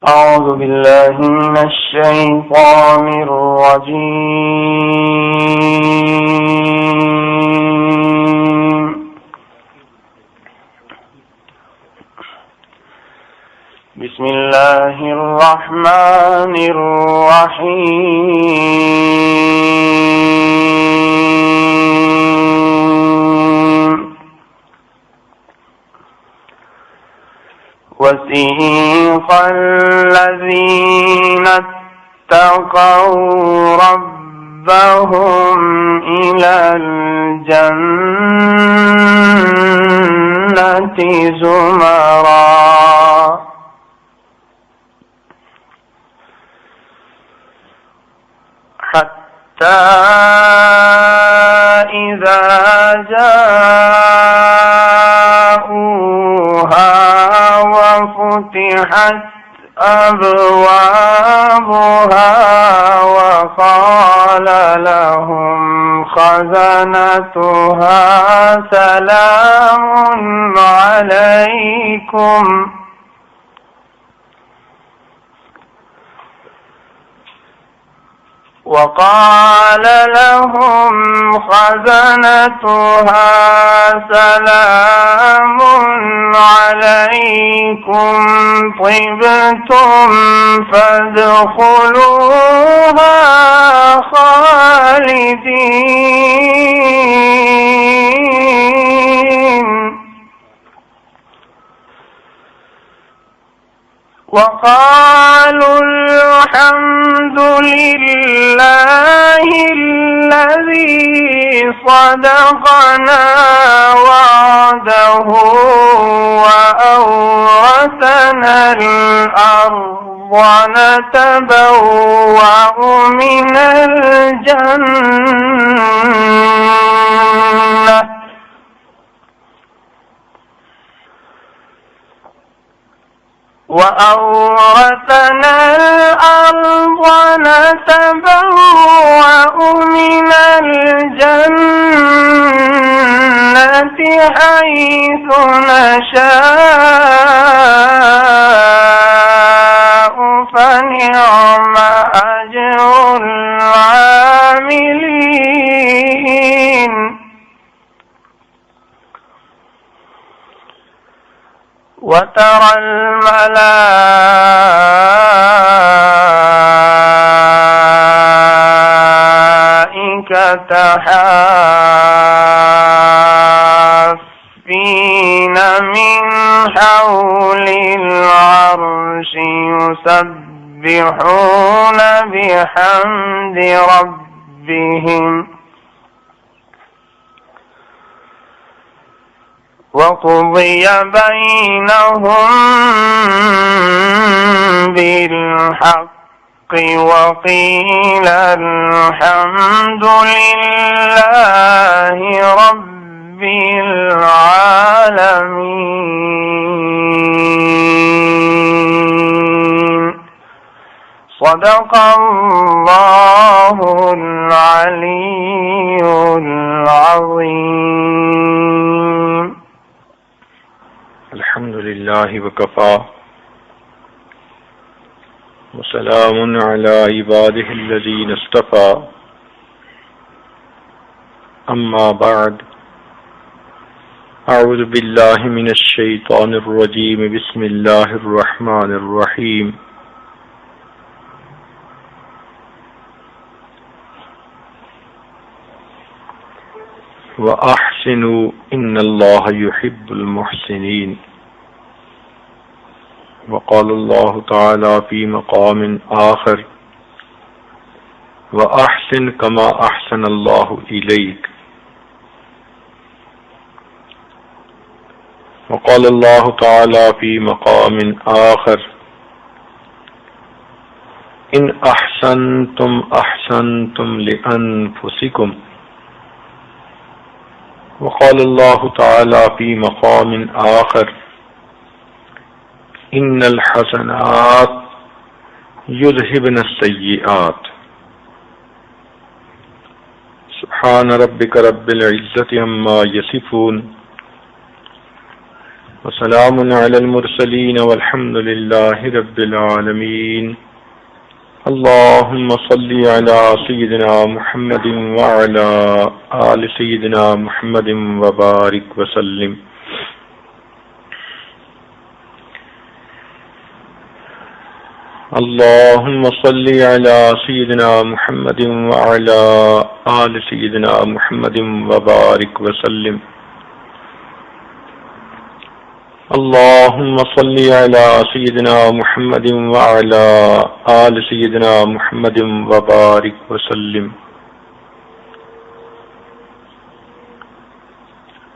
أعوذ بالله من الشيطان الرجيم. بسم الله الرحمن الرحيم. وسيق الذين اتقوا ربهم إلى الجنة زمرا حتى إذا جاءوها وفتحت أبوابها وقال لهم خزنتها سلام عليكم وقال لهم خزنتها سلام عليكم طبتم فادخلوها خالدين. وقالوا الحمد لله الذي صدقنا وعده وأورثنا الأرض نتبوأ من الجنة وأورثنا الأرض نتبوأ من الجنة حيث نشاء فنعم أجر العاملين. وترى الملائكة حافين من حول العرش يسبحون بحمد ربهم وقضي بينهم بالحق وقيل الحمد لله رب العالمين. صدق الله العلي العظيم. الحمد لله وكفى وسلام على عباده الذين اصطفى أما بعد أعوذ بالله من الشيطان الرجيم بسم الله الرحمن الرحيم. وأحسنوا إن الله يحب المحسنين. وقال الله تعالى في مقام آخر وأحسن كما أحسن الله إليك. وقال الله تعالى في مقام آخر إن أحسنتم أحسنتم لأنفسكم. وقال الله تعالى في مقام آخر إن الحسنات يذهبن السيئات. سبحان ربك رب العزة عما يصفون وسلام علی المرسلین والحمد للہ رب العالمین. اللهم صل على سيدنا محمد وعلى آل سيدنا محمد وبارك وسلم. اللهم صل على سيدنا محمد وعلى آل سيدنا محمد وبارك وسلم. اللهم صل على سيدنا محمد وعلى آل سيدنا محمد وبارك وسلم.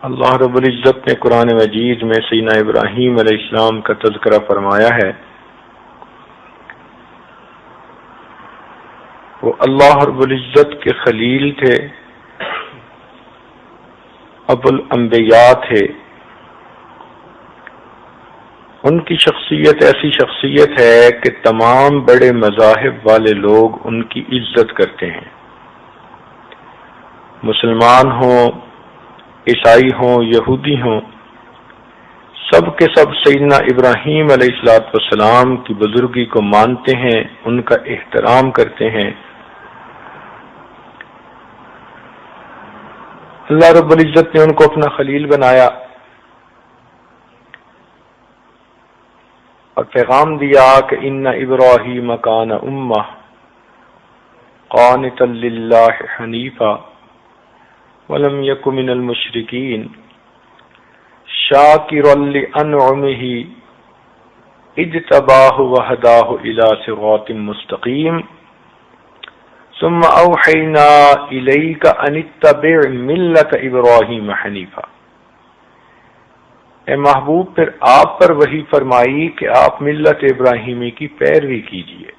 اللہ رب العزت نے قرآن مجید میں سیدنا ابراہیم علیہ السلام کا تذکرہ فرمایا ہے. وہ اللہ رب العزت کے خلیل تھے، ابو الانبیاء تھے. ان کی شخصیت ایسی شخصیت ہے کہ تمام بڑے مذاہب والے لوگ ان کی عزت کرتے ہیں. مسلمان ہوں، عیسائی ہوں، یہودی ہوں، سب کے سب سیدنا ابراہیم علیہ السلام کی بزرگی کو مانتے ہیں، ان کا احترام کرتے ہیں. اللہ رب العزت نے ان کو اپنا خلیل بنایا اور پیغام دیا کہ ان ابراہیم کان امہ قانتا للہ حنیفا ولم یک من المشرکین شاکرا لانعمہ اجتباہ وہداہ الی صراط مستقیم ثم اوحینا الیک ان اتبع ملت ابراہیم حنیفا. اے محبوب، پھر آپ پر وحی فرمائی کہ آپ ملت ابراہیمی کی پیروی کیجیے.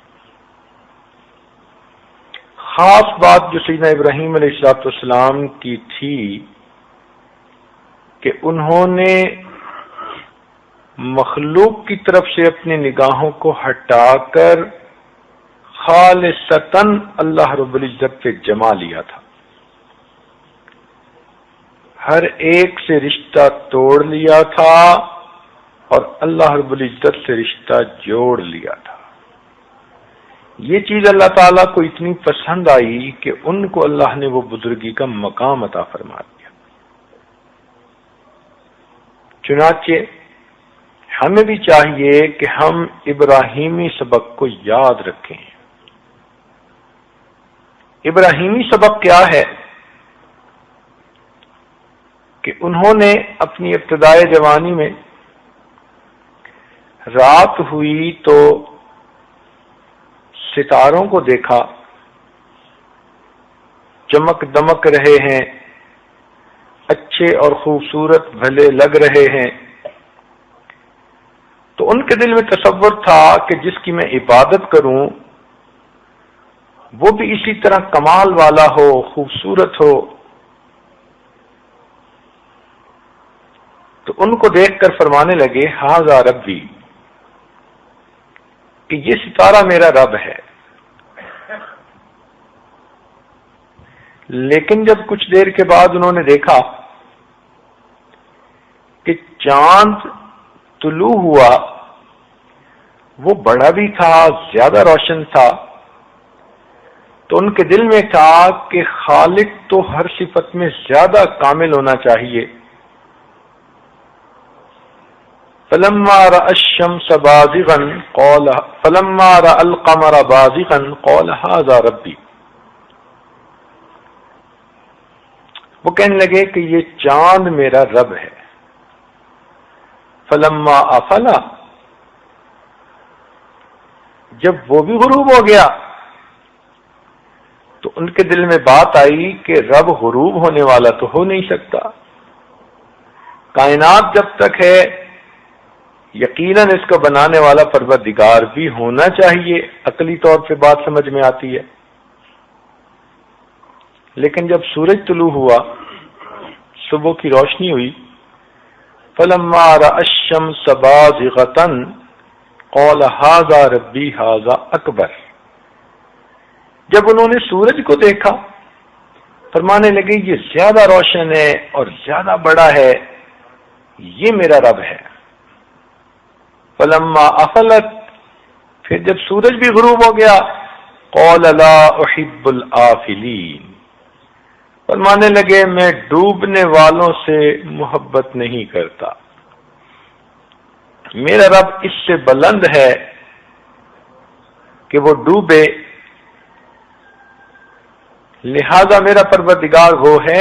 خاص بات جو سیدنا ابراہیم علیہ السلام کی تھی کہ انہوں نے مخلوق کی طرف سے اپنی نگاہوں کو ہٹا کر خالصتاً اللہ رب العزت پہ جما لیا تھا. ہر ایک سے رشتہ توڑ لیا تھا اور اللہ رب العزت سے رشتہ جوڑ لیا تھا. یہ چیز اللہ تعالیٰ کو اتنی پسند آئی کہ ان کو اللہ نے وہ بزرگی کا مقام عطا فرما دیا. چنانچہ ہمیں بھی چاہیے کہ ہم ابراہیمی سبق کو یاد رکھیں. ابراہیمی سبق کیا ہے کہ انہوں نے اپنی ابتدائے جوانی میں رات ہوئی تو ستاروں کو دیکھا، چمک دمک رہے ہیں، اچھے اور خوبصورت بھلے لگ رہے ہیں. تو ان کے دل میں تصور تھا کہ جس کی میں عبادت کروں وہ بھی اسی طرح کمال والا ہو، خوبصورت ہو. تو ان کو دیکھ کر فرمانے لگے ھذا ربی، کہ یہ ستارہ میرا رب ہے. لیکن جب کچھ دیر کے بعد انہوں نے دیکھا کہ چاند طلوع ہوا، وہ بڑا بھی تھا، زیادہ روشن تھا، تو ان کے دل میں تھا کہ خالق تو ہر صفت میں زیادہ کامل ہونا چاہیے. فلما رأى الشمس بازغا قال فلما رأى القمر بازغا قال هذا ربي. وہ کہنے لگے کہ یہ چاند میرا رب ہے. فلما افلا، جب وہ بھی غروب ہو گیا تو ان کے دل میں بات آئی کہ رب غروب ہونے والا تو ہو نہیں سکتا. کائنات جب تک ہے یقیناً اس کو بنانے والا پروردگار بھی ہونا چاہیے. عقلی طور پہ بات سمجھ میں آتی ہے. لیکن جب سورج طلوع ہوا، صبح کی روشنی ہوئی، فلما رأى الشمس بازغة قال هذا ربي هذا اکبر. جب انہوں نے سورج کو دیکھا فرمانے لگے یہ زیادہ روشن ہے اور زیادہ بڑا ہے، یہ میرا رب ہے. فلما افلت، پھر جب سورج بھی غروب ہو گیا، قال لا احب الآفلین، فرمانے لگے میں ڈوبنے والوں سے محبت نہیں کرتا، میرا رب اس سے بلند ہے کہ وہ ڈوبے، لہذا میرا پروردگار وہ ہے،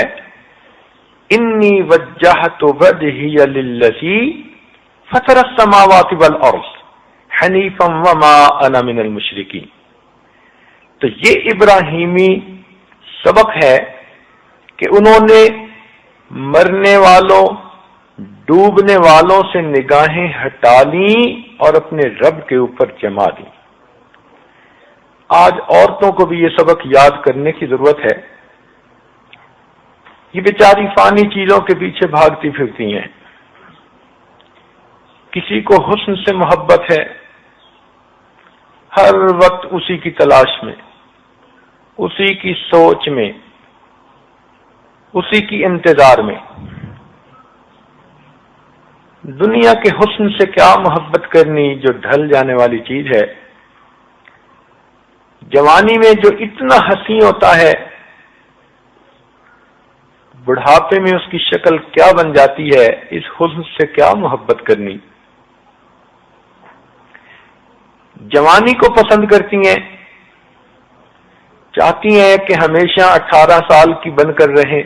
انی وجہت وجہی للذی فطر السماوات والارض حنیفا وما انا من المشرکین۔ تو یہ ابراہیمی سبق ہے کہ انہوں نے مرنے والوں، ڈوبنے والوں سے نگاہیں ہٹا لیں اور اپنے رب کے اوپر جما دیں۔ آج عورتوں کو بھی یہ سبق یاد کرنے کی ضرورت ہے، یہ بیچاری فانی چیزوں کے پیچھے بھاگتی پھرتی ہیں، کسی کو حسن سے محبت ہے، ہر وقت اسی کی تلاش میں، اسی کی سوچ میں، اسی کی انتظار میں۔ دنیا کے حسن سے کیا محبت کرنی جو ڈھل جانے والی چیز ہے۔ جوانی میں جو اتنا حسین ہوتا ہے، بڑھاپے میں اس کی شکل کیا بن جاتی ہے، اس حسن سے کیا محبت کرنی۔ جوانی کو پسند کرتی ہیں، چاہتی ہیں کہ ہمیشہ 18 سال کی بن کر رہیں۔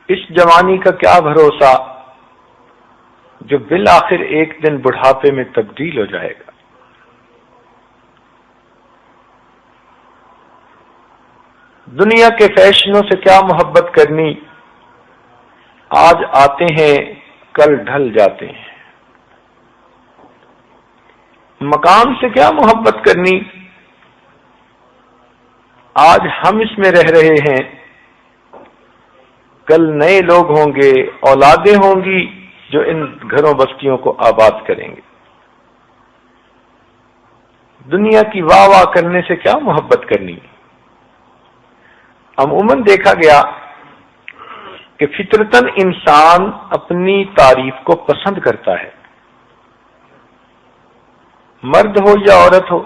اس جوانی کا کیا بھروسہ جو بالآخر ایک دن بڑھاپے میں تبدیل ہو جائے گا۔ دنیا کے فیشنوں سے کیا محبت کرنی، آج آتے ہیں کل ڈھل جاتے ہیں۔ مکان سے کیا محبت کرنی، آج ہم اس میں رہ رہے ہیں، کل نئے لوگ ہوں گے، اولادیں ہوں گی جو ان گھروں بستیوں کو آباد کریں گے۔ دنیا کی واہ واہ کرنے سے کیا محبت کرنی۔ عموماً دیکھا گیا کہ فطرتاً انسان اپنی تعریف کو پسند کرتا ہے، مرد ہو یا عورت ہو،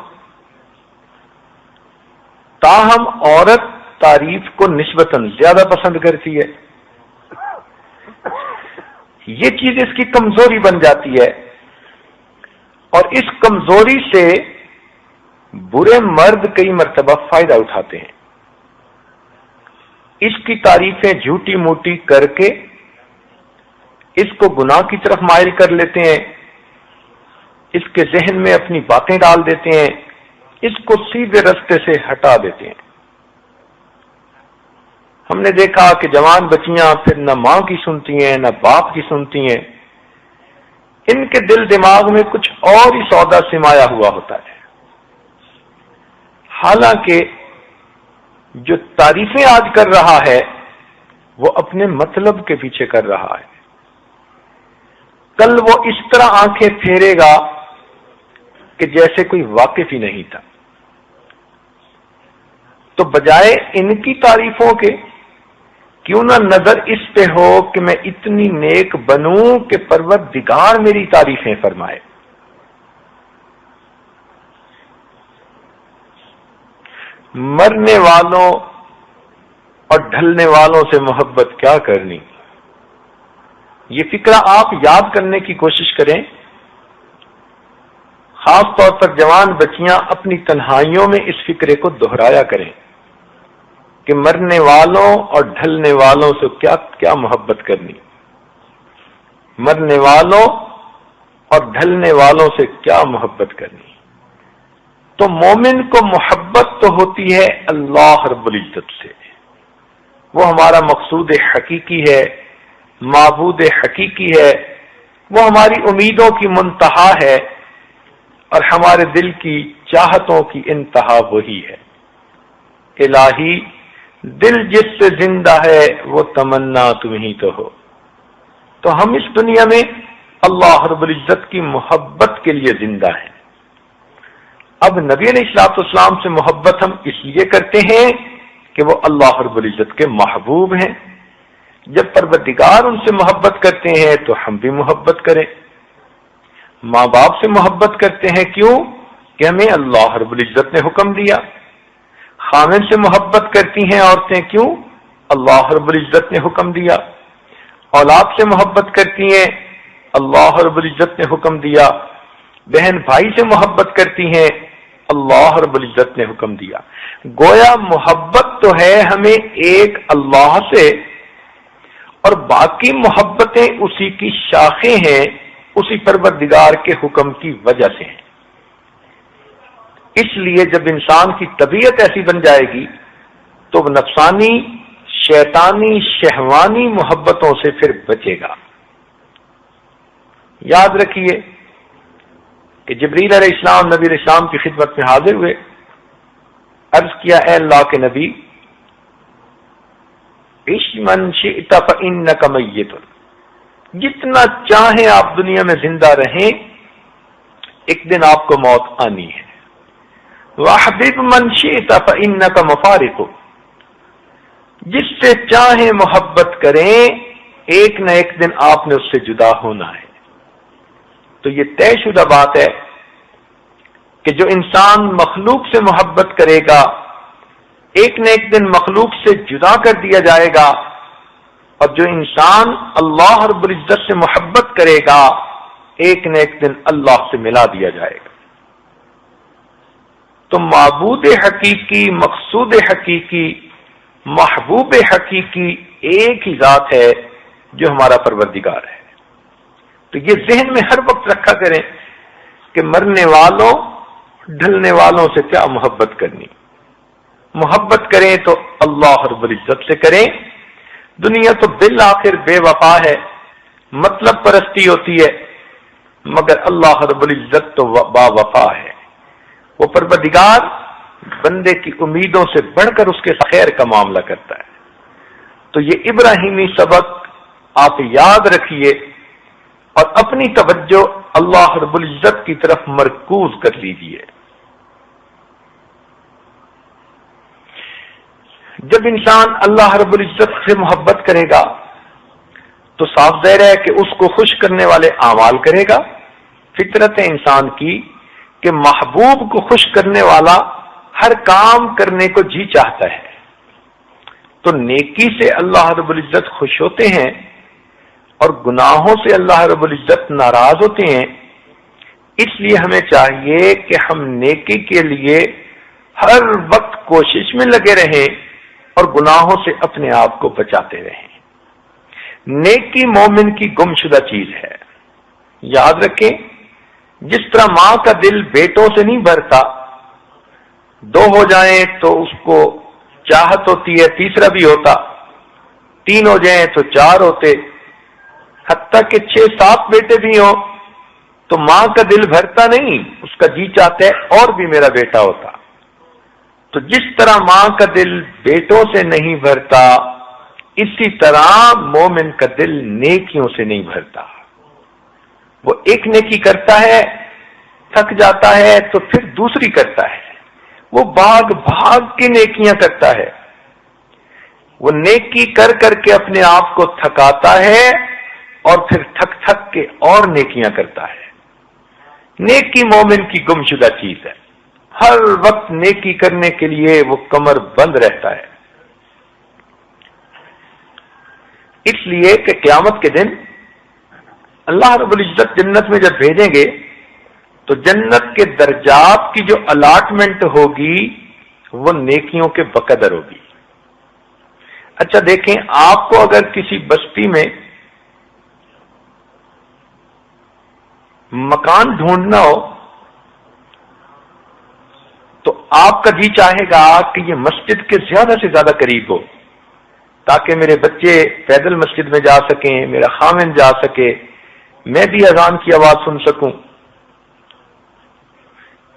تاہم عورت تعریف کو نسبتاً زیادہ پسند کرتی ہے۔ یہ چیز اس کی کمزوری بن جاتی ہے، اور اس کمزوری سے برے مرد کئی مرتبہ فائدہ اٹھاتے ہیں، اس کی تعریفیں جھوٹی موٹی کر کے اس کو گناہ کی طرف مائل کر لیتے ہیں، اس کے ذہن میں اپنی باتیں ڈال دیتے ہیں، اس کو سیدھے رستے سے ہٹا دیتے ہیں۔ ہم نے دیکھا کہ جوان بچیاں پھر نہ ماں کی سنتی ہیں نہ باپ کی سنتی ہیں، ان کے دل دماغ میں کچھ اور ہی سودا سمایا ہوا ہوتا ہے، حالانکہ جو تعریفیں آج کر رہا ہے وہ اپنے مطلب کے پیچھے کر رہا ہے، کل وہ اس طرح آنکھیں پھیرے گا کہ جیسے کوئی واقف ہی نہیں تھا۔ تو بجائے ان کی تعریفوں کے کیوں نہ نظر اس پہ ہو کہ میں اتنی نیک بنوں کہ پروردگار میری تعریفیں فرمائے۔ مرنے والوں اور ڈھلنے والوں سے محبت کیا کرنی، یہ فکرہ آپ یاد کرنے کی کوشش کریں، خاص طور پر جوان بچیاں اپنی تنہائیوں میں اس فکرے کو دہرایا کریں کہ مرنے والوں اور ڈھلنے والوں سے کیا کیا محبت کرنی، مرنے والوں اور ڈھلنے والوں سے کیا محبت کرنی۔ تو مومن کو محبت تو ہوتی ہے اللہ رب العزت سے، وہ ہمارا مقصود حقیقی ہے، معبود حقیقی ہے، وہ ہماری امیدوں کی منتہا ہے، اور ہمارے دل کی چاہتوں کی انتہا وہی ہے۔ الہی دل جس سے زندہ ہے وہ تمنا تم ہی تو ہو۔ تو ہم اس دنیا میں اللہ رب العزت کی محبت کے لیے زندہ ہیں۔ اب نبی علیہ الصلوۃ والسلام سے محبت ہم اس لیے کرتے ہیں کہ وہ اللہ رب العزت کے محبوب ہیں۔ جب پروردگار ان سے محبت کرتے ہیں تو ہم بھی محبت کریں۔ ماں باپ سے محبت کرتے ہیں کیوں؟ کہ ہمیں اللہ رب العزت نے حکم دیا۔ خامن سے محبت کرتی ہیں عورتیں کیوں؟ اللہ رب العزت نے حکم دیا۔ اولاد سے محبت کرتی ہیں، اللہ رب العزت نے حکم دیا۔ بہن بھائی سے محبت کرتی ہیں، اللہ رب العزت نے حکم دیا۔ گویا محبت تو ہے ہمیں ایک اللہ سے، اور باقی محبتیں اسی کی شاخیں ہیں، اسی پروردگار کے حکم کی وجہ سے ہیں۔ اس لیے جب انسان کی طبیعت ایسی بن جائے گی تو وہ نفسانی، شیطانی، شہوانی محبتوں سے پھر بچے گا۔ یاد رکھیے کہ جبریل علیہ السلام نبی علیہ السلام کی خدمت میں حاضر ہوئے، عرض کیا اے اللہ کے نبی، عش من شئت فإنک میت، جتنا چاہیں آپ دنیا میں زندہ رہیں، ایک دن آپ کو موت آنی ہے۔ وَحْبِبْ مَنْ شِئْتَ فَإِنَّكَ مُفَارِقُ، جس سے چاہیں محبت کریں، ایک نہ ایک دن آپ نے اس سے جدا ہونا ہے۔ تو یہ طے شدہ بات ہے کہ جو انسان مخلوق سے محبت کرے گا، ایک نہ ایک دن مخلوق سے جدا کر دیا جائے گا، اور جو انسان اللہ رب العزت سے محبت کرے گا، ایک نہ ایک دن اللہ سے ملا دیا جائے گا۔ تو معبود حقیقی، مقصود حقیقی، محبوب حقیقی ایک ہی ذات ہے جو ہمارا پروردگار ہے۔ تو یہ ذہن میں ہر وقت رکھا کریں کہ مرنے والوں، ڈھلنے والوں سے کیا محبت کرنی۔ محبت کریں تو اللہ رب العزت سے کریں۔ دنیا تو بالآخر بے وفا ہے، مطلب پرستی ہوتی ہے، مگر اللہ رب العزت تو با وفا ہے۔ وہ پروردگار بندے کی امیدوں سے بڑھ کر اس کے خیر کا معاملہ کرتا ہے۔ تو یہ ابراہیمی سبق آپ یاد رکھیے اور اپنی توجہ اللہ رب العزت کی طرف مرکوز کر لیجیے۔ جب انسان اللہ رب العزت سے محبت کرے گا تو صاف ظاہر ہے کہ اس کو خوش کرنے والے اعمال کرے گا۔ فطرت انسان کی کہ محبوب کو خوش کرنے والا ہر کام کرنے کو جی چاہتا ہے، تو نیکی سے اللہ رب العزت خوش ہوتے ہیں اور گناہوں سے اللہ رب العزت ناراض ہوتے ہیں۔ اس لیے ہمیں چاہیے کہ ہم نیکی کے لیے ہر وقت کوشش میں لگے رہیں اور گناہوں سے اپنے آپ کو بچاتے رہیں۔ نیکی مومن کی گمشدہ چیز ہے۔ یاد رکھیں، جس طرح ماں کا دل بیٹوں سے نہیں بھرتا، دو ہو جائیں تو اس کو چاہت ہوتی ہے تیسرا بھی ہوتا، تین ہو جائیں تو چار ہوتے، حتیٰ کہ 6-7 بیٹے بھی ہوں تو ماں کا دل بھرتا نہیں، اس کا جی چاہتا ہے اور بھی میرا بیٹا ہوتا۔ تو جس طرح ماں کا دل بیٹوں سے نہیں بھرتا، اسی طرح مومن کا دل نیکیوں سے نہیں بھرتا۔ وہ ایک نیکی کرتا ہے، تھک جاتا ہے تو پھر دوسری کرتا ہے، وہ بھاگ بھاگ کے نیکیاں کرتا ہے، وہ نیکی کر کر کے اپنے آپ کو تھکاتا ہے اور پھر تھک تھک کے اور نیکیاں کرتا ہے۔ نیکی مومن کی گمشدہ چیز ہے، ہر وقت نیکی کرنے کے لیے وہ کمر بند رہتا ہے۔ اس لیے کہ قیامت کے دن اللہ رب العزت جنت میں جب بھیجیں گے تو جنت کے درجات کی جو الاٹمنٹ ہوگی وہ نیکیوں کے بقدر ہوگی۔ اچھا دیکھیں، آپ کو اگر کسی بستی میں مکان ڈھونڈنا ہو تو آپ کا جی چاہے گا کہ یہ مسجد کے زیادہ سے زیادہ قریب ہو تاکہ میرے بچے پیدل مسجد میں جا سکیں، میرا خامن جا سکے، میں بھی اذان کی آواز سن سکوں۔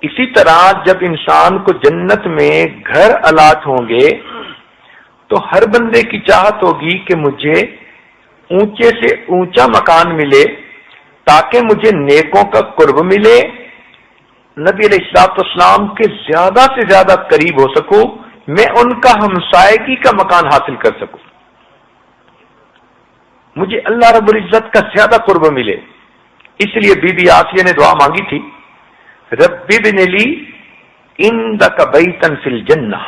اسی طرح جب انسان کو جنت میں گھر الاٹ ہوں گے تو ہر بندے کی چاہت ہوگی کہ مجھے اونچے سے اونچا مکان ملے تاکہ مجھے نیکوں کا قرب ملے، نبی علیہ الصلوۃ والسلام کے زیادہ سے زیادہ قریب ہو سکوں، میں ان کا ہمسائیگی کا مکان حاصل کر سکوں، مجھے اللہ رب العزت کا زیادہ قرب ملے۔ اس لیے بی بی آسیہ نے دعا مانگی تھی، رب ابن لی عندک بیتن فی الجنہ،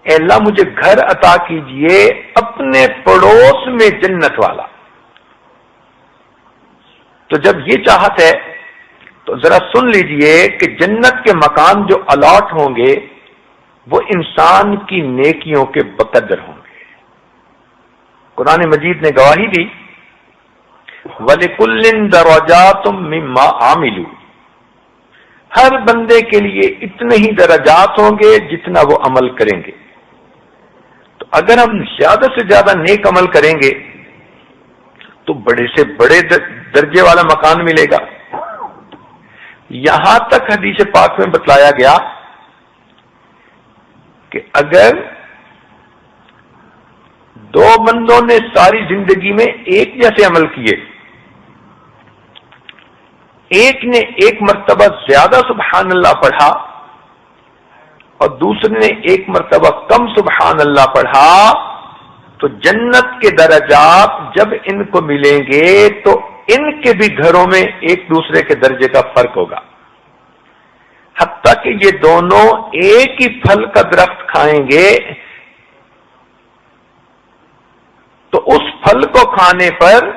اے اللہ مجھے گھر عطا کیجئے اپنے پڑوس میں جنت والا۔ تو جب یہ چاہت ہے تو ذرا سن لیجئے کہ جنت کے مکان جو الاٹ ہوں گے وہ انسان کی نیکیوں کے بقدر ہوں گے۔ قرآن مجید نے گواہی دی، وَلِكُلٍّ دَرَجَاتٌ مِّمَّا عَمِلُوا، ہر بندے کے لیے اتنے ہی درجات ہوں گے جتنا وہ عمل کریں گے۔ تو اگر ہم زیادہ سے زیادہ نیک عمل کریں گے تو بڑے سے بڑے درجے والا مکان ملے گا۔ یہاں تک حدیث پاک میں بتلایا گیا کہ اگر دو بندوں نے ساری زندگی میں ایک جیسے عمل کیے، ایک نے ایک مرتبہ زیادہ سبحان اللہ پڑھا اور دوسرے نے ایک مرتبہ کم سبحان اللہ پڑھا، تو جنت کے درجات جب ان کو ملیں گے تو ان کے بھی گھروں میں ایک دوسرے کے درجے کا فرق ہوگا، حتیٰ کہ یہ دونوں ایک ہی پھل کا درخت کھائیں گے تو اس پھل کو کھانے پر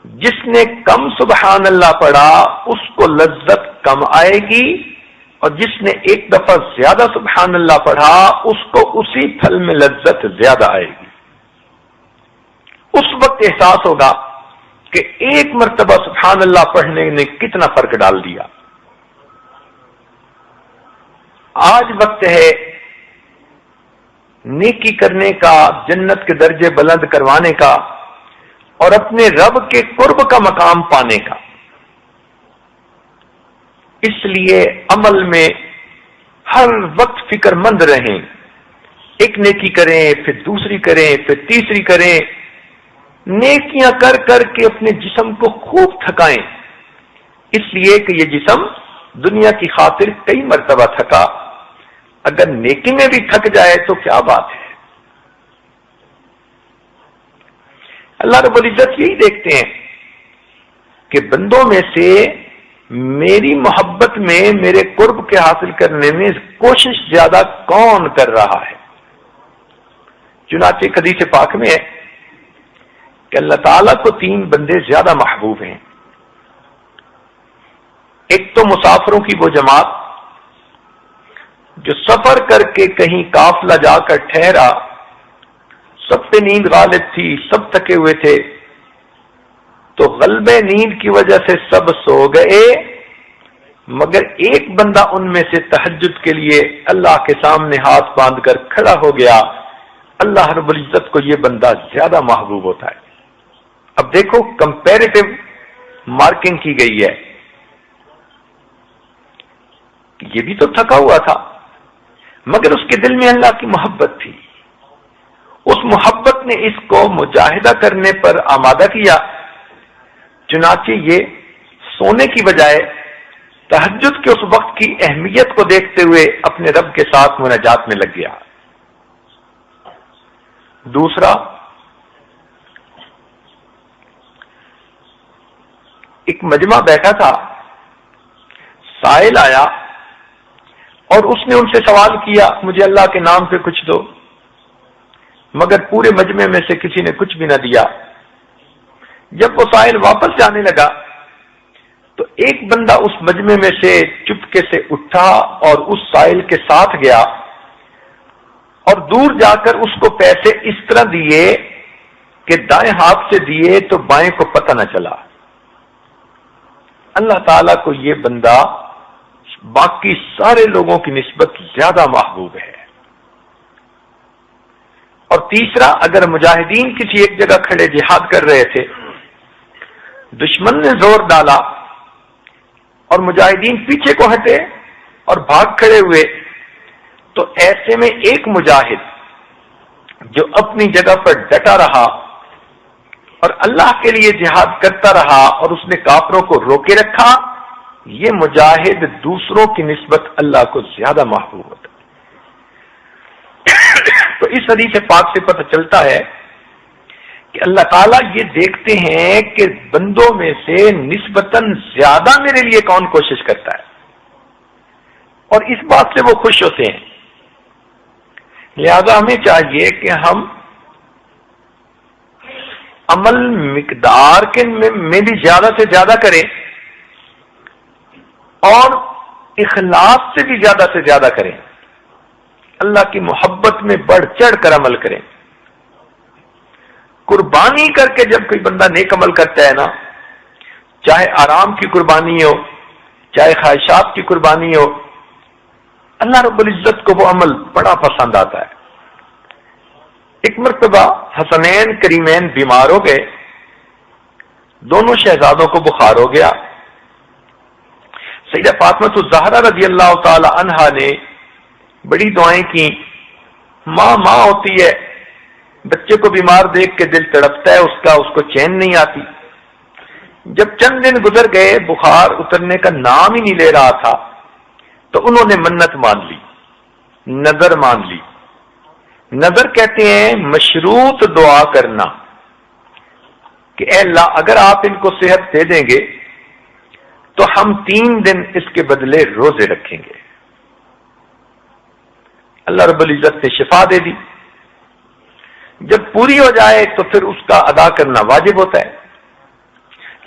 جس نے کم سبحان اللہ پڑھا اس کو لذت کم آئے گی، اور جس نے ایک دفعہ زیادہ سبحان اللہ پڑھا اس کو اسی پھل میں لذت زیادہ آئے گی۔ اس وقت احساس ہوگا کہ ایک مرتبہ سبحان اللہ پڑھنے نے کتنا فرق ڈال دیا۔ آج وقت ہے نیکی کرنے کا، جنت کے درجے بلند کروانے کا اور اپنے رب کے قرب کا مقام پانے کا۔ اس لیے عمل میں ہر وقت فکر مند رہیں، ایک نیکی کریں پھر دوسری کریں پھر تیسری کریں، نیکیاں کر کر کے اپنے جسم کو خوب تھکائیں، اس لیے کہ یہ جسم دنیا کی خاطر کئی مرتبہ تھکا، اگر نیکی میں بھی تھک جائے تو کیا بات ہے۔ اللہ رب العزت یہی دیکھتے ہیں کہ بندوں میں سے میری محبت میں، میرے قرب کے حاصل کرنے میں کوشش زیادہ کون کر رہا ہے۔ چنانچہ حدیث پاک میں ہے کہ اللہ تعالیٰ کو تین بندے زیادہ محبوب ہیں۔ ایک تو مسافروں کی وہ جماعت جو سفر کر کے کہیں قافلہ جا کر ٹھہرا، سب پہ نیند غالب تھی، سب تھکے ہوئے تھے، تو غلبے نیند کی وجہ سے سب سو گئے، مگر ایک بندہ ان میں سے تہجد کے لیے اللہ کے سامنے ہاتھ باندھ کر کھڑا ہو گیا۔ اللہ رب العزت کو یہ بندہ زیادہ محبوب ہوتا ہے۔ اب دیکھو کمپیریٹو مارکنگ کی گئی ہے، یہ بھی تو تھکا ہوا تھا مگر اس کے دل میں اللہ کی محبت تھی، اس محبت نے اس کو مجاہدہ کرنے پر آمادہ کیا، چنانچہ یہ سونے کی بجائے تہجد کے اس وقت کی اہمیت کو دیکھتے ہوئے اپنے رب کے ساتھ مناجات میں لگ گیا۔ دوسرا، ایک مجمع بیٹھا تھا، سائل آیا اور اس نے ان سے سوال کیا مجھے اللہ کے نام پہ کچھ دو، مگر پورے مجمع میں سے کسی نے کچھ بھی نہ دیا۔ جب وہ سائل واپس جانے لگا تو ایک بندہ اس مجمع میں سے چپکے سے اٹھا اور اس سائل کے ساتھ گیا اور دور جا کر اس کو پیسے اس طرح دیے کہ دائیں ہاتھ سے دیے تو بائیں کو پتہ نہ چلا۔ اللہ تعالیٰ کو یہ بندہ باقی سارے لوگوں کی نسبت زیادہ محبوب ہے۔ اور تیسرا، اگر مجاہدین کسی ایک جگہ کھڑے جہاد کر رہے تھے، دشمن نے زور ڈالا اور مجاہدین پیچھے کو ہٹے اور بھاگ کھڑے ہوئے، تو ایسے میں ایک مجاہد جو اپنی جگہ پر ڈٹا رہا اور اللہ کے لیے جہاد کرتا رہا اور اس نے کافروں کو روکے رکھا، یہ مجاہد دوسروں کی نسبت اللہ کو زیادہ محبوب ہوتا ہے۔ تو اس حدیث پاک سے پتہ چلتا ہے کہ اللہ تعالیٰ یہ دیکھتے ہیں کہ بندوں میں سے نسبتاً زیادہ میرے لیے کون کوشش کرتا ہے، اور اس بات سے وہ خوش ہوتے ہیں۔ لہذا ہمیں چاہیے کہ ہم عمل مقدار کے میں بھی زیادہ سے زیادہ کریں اور اخلاص سے بھی زیادہ سے زیادہ کریں، اللہ کی محبت میں بڑھ چڑھ کر عمل کریں۔ قربانی کر کے جب کوئی بندہ نیک عمل کرتا ہے نا، چاہے آرام کی قربانی ہو، چاہے خواہشات کی قربانی ہو، اللہ رب العزت کو وہ عمل بڑا پسند آتا ہے۔ ایک مرتبہ حسنین کریمین بیمار ہو گئے، دونوں شہزادوں کو بخار ہو گیا۔ سیدہ فاطمہ الزہرا رضی اللہ تعالی عنہا نے بڑی دعائیں کی۔ ماں ہوتی ہے، بچے کو بیمار دیکھ کے دل تڑپتا ہے اس کو چین نہیں آتی۔ جب چند دن گزر گئے، بخار اترنے کا نام ہی نہیں لے رہا تھا، تو انہوں نے منت مان لی، نظر مان لی۔ نظر کہتے ہیں مشروط دعا کرنا کہ اے اللہ اگر آپ ان کو صحت دے دیں گے تو ہم 3 دن اس کے بدلے روزے رکھیں گے۔ اللہ رب العزت نے شفا دے دی۔ جب پوری ہو جائے تو پھر اس کا ادا کرنا واجب ہوتا ہے،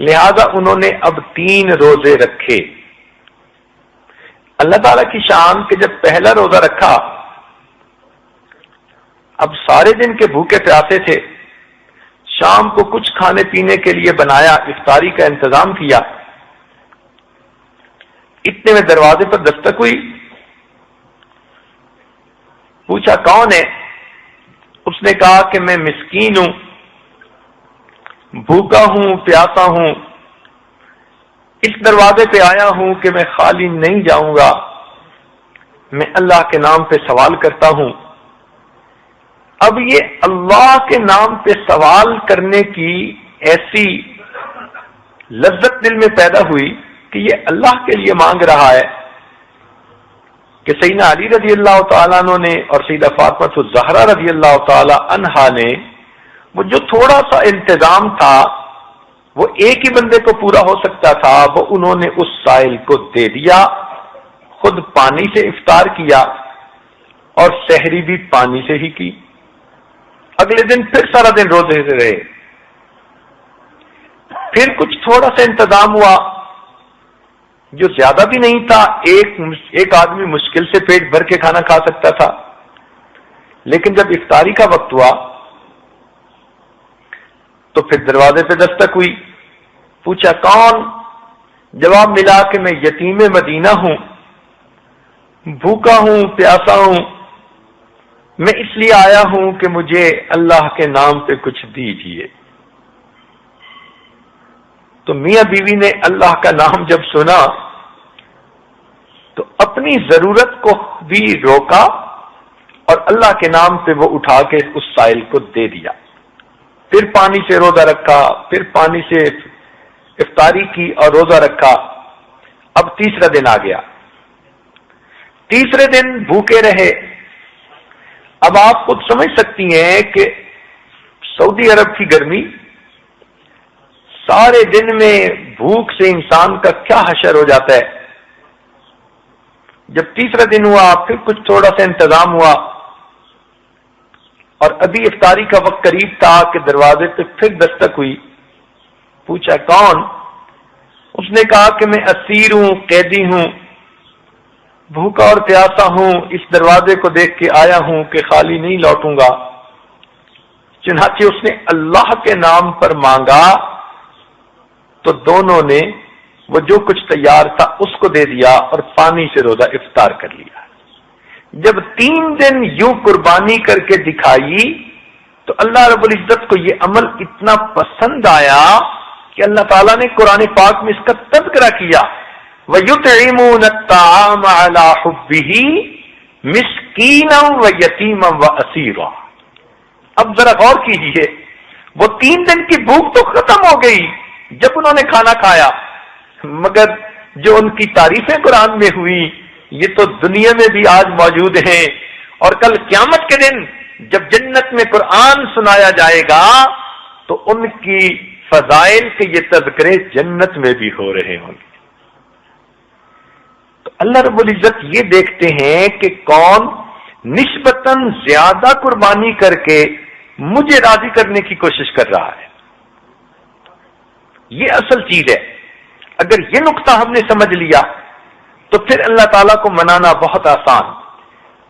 لہذا انہوں نے اب 3 روزے رکھے۔ اللہ تعالی کی شان کہ جب پہلا روزہ رکھا، اب سارے دن کے بھوکے پیاسے تھے، شام کو کچھ کھانے پینے کے لیے بنایا، افطاری کا انتظام کیا۔ اتنے میں دروازے پر دستک ہوئی، پوچھا کون ہے؟ اس نے کہا کہ میں مسکین ہوں، بھوکا ہوں، پیاسا ہوں، اس دروازے پہ آیا ہوں کہ میں خالی نہیں جاؤں گا، میں اللہ کے نام پہ سوال کرتا ہوں۔ اب یہ اللہ کے نام پہ سوال کرنے کی ایسی لذت دل میں پیدا ہوئی کہ یہ اللہ کے لیے مانگ رہا ہے کہ سیدنا علی رضی اللہ تعالیٰ عنہ نے اور سیدہ فاطمہ الزہرا رضی اللہ تعالیٰ عنہا نے وہ جو تھوڑا سا انتظام تھا وہ ایک ہی بندے کو پورا ہو سکتا تھا، وہ انہوں نے اس سائل کو دے دیا، خود پانی سے افطار کیا اور سحری بھی پانی سے ہی کی۔ اگلے دن پھر سارا دن روزے سے رہے۔ پھر کچھ تھوڑا سا انتظام ہوا جو زیادہ بھی نہیں تھا، ایک آدمی مشکل سے پیٹ بھر کے کھانا کھا سکتا تھا، لیکن جب افطاری کا وقت ہوا تو پھر دروازے پہ دستک ہوئی، پوچھا کون؟ جواب ملا کہ میں یتیم مدینہ ہوں، بھوکا ہوں، پیاسا ہوں، میں اس لیے آیا ہوں کہ مجھے اللہ کے نام پہ کچھ دیجیے۔ تو میاں بیوی نے اللہ کا نام جب سنا تو اپنی ضرورت کو بھی روکا اور اللہ کے نام پہ وہ اٹھا کے اس سائل کو دے دیا۔ پھر پانی سے روزہ رکھا، پھر پانی سے افطاری کی اور روزہ رکھا۔ اب تیسرا دن آ گیا، تیسرے دن بھوکے رہے۔ اب آپ خود سمجھ سکتی ہیں کہ سعودی عرب کی گرمی، سارے دن میں بھوک سے انسان کا کیا حشر ہو جاتا ہے۔ جب تیسرا دن ہوا پھر کچھ تھوڑا سا انتظام ہوا اور ابھی افطاری کا وقت قریب تھا کہ دروازے پہ پھر دستک ہوئی، پوچھا کون؟ اس نے کہا کہ میں اسیر ہوں، قیدی ہوں، بھوکا اور پیاسا ہوں، اس دروازے کو دیکھ کے آیا ہوں کہ خالی نہیں لوٹوں گا۔ چنانچہ اس نے اللہ کے نام پر مانگا تو دونوں نے وہ جو کچھ تیار تھا اس کو دے دیا اور پانی سے روزہ افطار کر لیا۔ جب 3 دن یوں قربانی کر کے دکھائی تو اللہ رب العزت کو یہ عمل اتنا پسند آیا کہ اللہ تعالیٰ نے قرآن پاک میں اس کا تذکرہ کیا، وَيُطْعِمُونَ الطَّعَامَ عَلَى حُبِّهِ مِسْكِينًا وَيَتِيمًا وَأَسِيرًا۔ اب ذرا غور کیجئے، وہ 3 دن کی بھوک تو ختم ہو گئی جب انہوں نے کھانا کھایا، مگر جو ان کی تعریفیں قرآن میں ہوئی یہ تو دنیا میں بھی آج موجود ہیں، اور کل قیامت کے دن جب جنت میں قرآن سنایا جائے گا تو ان کی فضائل کے یہ تذکرے جنت میں بھی ہو رہے ہوں گے۔ تو اللہ رب العزت یہ دیکھتے ہیں کہ کون نسبتاً زیادہ قربانی کر کے مجھے راضی کرنے کی کوشش کر رہا ہے۔ یہ اصل چیز ہے۔ اگر یہ نقطہ ہم نے سمجھ لیا تو پھر اللہ تعالیٰ کو منانا بہت آسان،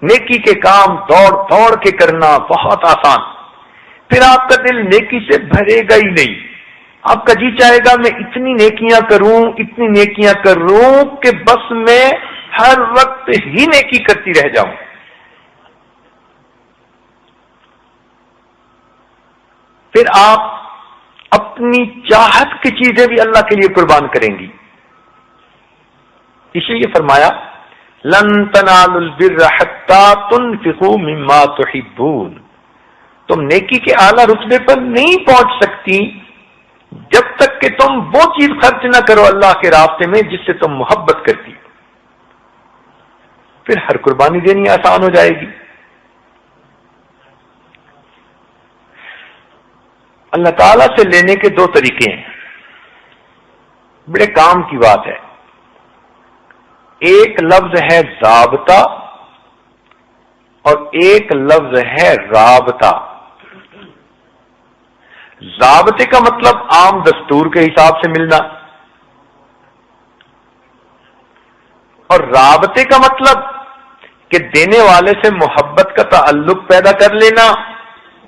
نیکی کے کام دوڑ دوڑ کے کرنا بہت آسان، پھر آپ کا دل نیکی سے بھرے گا ہی نہیں۔ آپ کا جی چاہے گا میں اتنی نیکیاں کروں، اتنی نیکیاں کروں کہ بس میں ہر وقت ہی نیکی کرتی رہ جاؤں۔ پھر آپ اپنی چاہت کی چیزیں بھی اللہ کے لیے قربان کریں گی۔ اسی لیے فرمایا لن تنالوا البر حتى تنفقوا مما تحبون، تم نیکی کے اعلیٰ رتبے پر نہیں پہنچ سکتی جب تک کہ تم وہ چیز خرچ نہ کرو اللہ کے راستے میں جس سے تم محبت کرتی ہو۔ پھر ہر قربانی دینی آسان ہو جائے گی۔ اللہ تعالیٰ سے لینے کے دو طریقے ہیں، بڑے کام کی بات ہے۔ ایک لفظ ہے ضابطہ اور ایک لفظ ہے رابطہ۔ ضابطے کا مطلب عام دستور کے حساب سے ملنا، اور رابطے کا مطلب کہ دینے والے سے محبت کا تعلق پیدا کر لینا،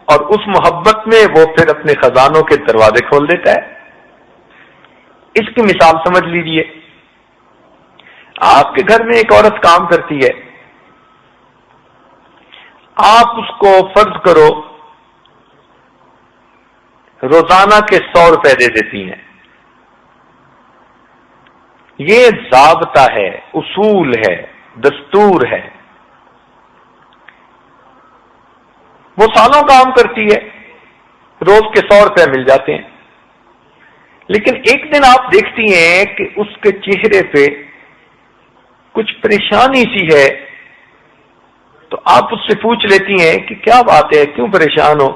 اور اس محبت میں وہ پھر اپنے خزانوں کے دروازے کھول دیتا ہے۔ اس کی مثال سمجھ لیجئے، آپ کے گھر میں ایک عورت کام کرتی ہے، آپ اس کو فرض کرو روزانہ کے 100 روپے دے دیتی ہیں۔ یہ ضابطہ ہے، اصول ہے، دستور ہے۔ وہ سالوں کام کرتی ہے، روز کے 100 روپے مل جاتے ہیں، لیکن ایک دن آپ دیکھتی ہیں کہ اس کے چہرے پہ کچھ پریشانی سی ہے، تو آپ اس سے پوچھ لیتی ہیں کہ کیا بات ہے، کیوں پریشان ہو؟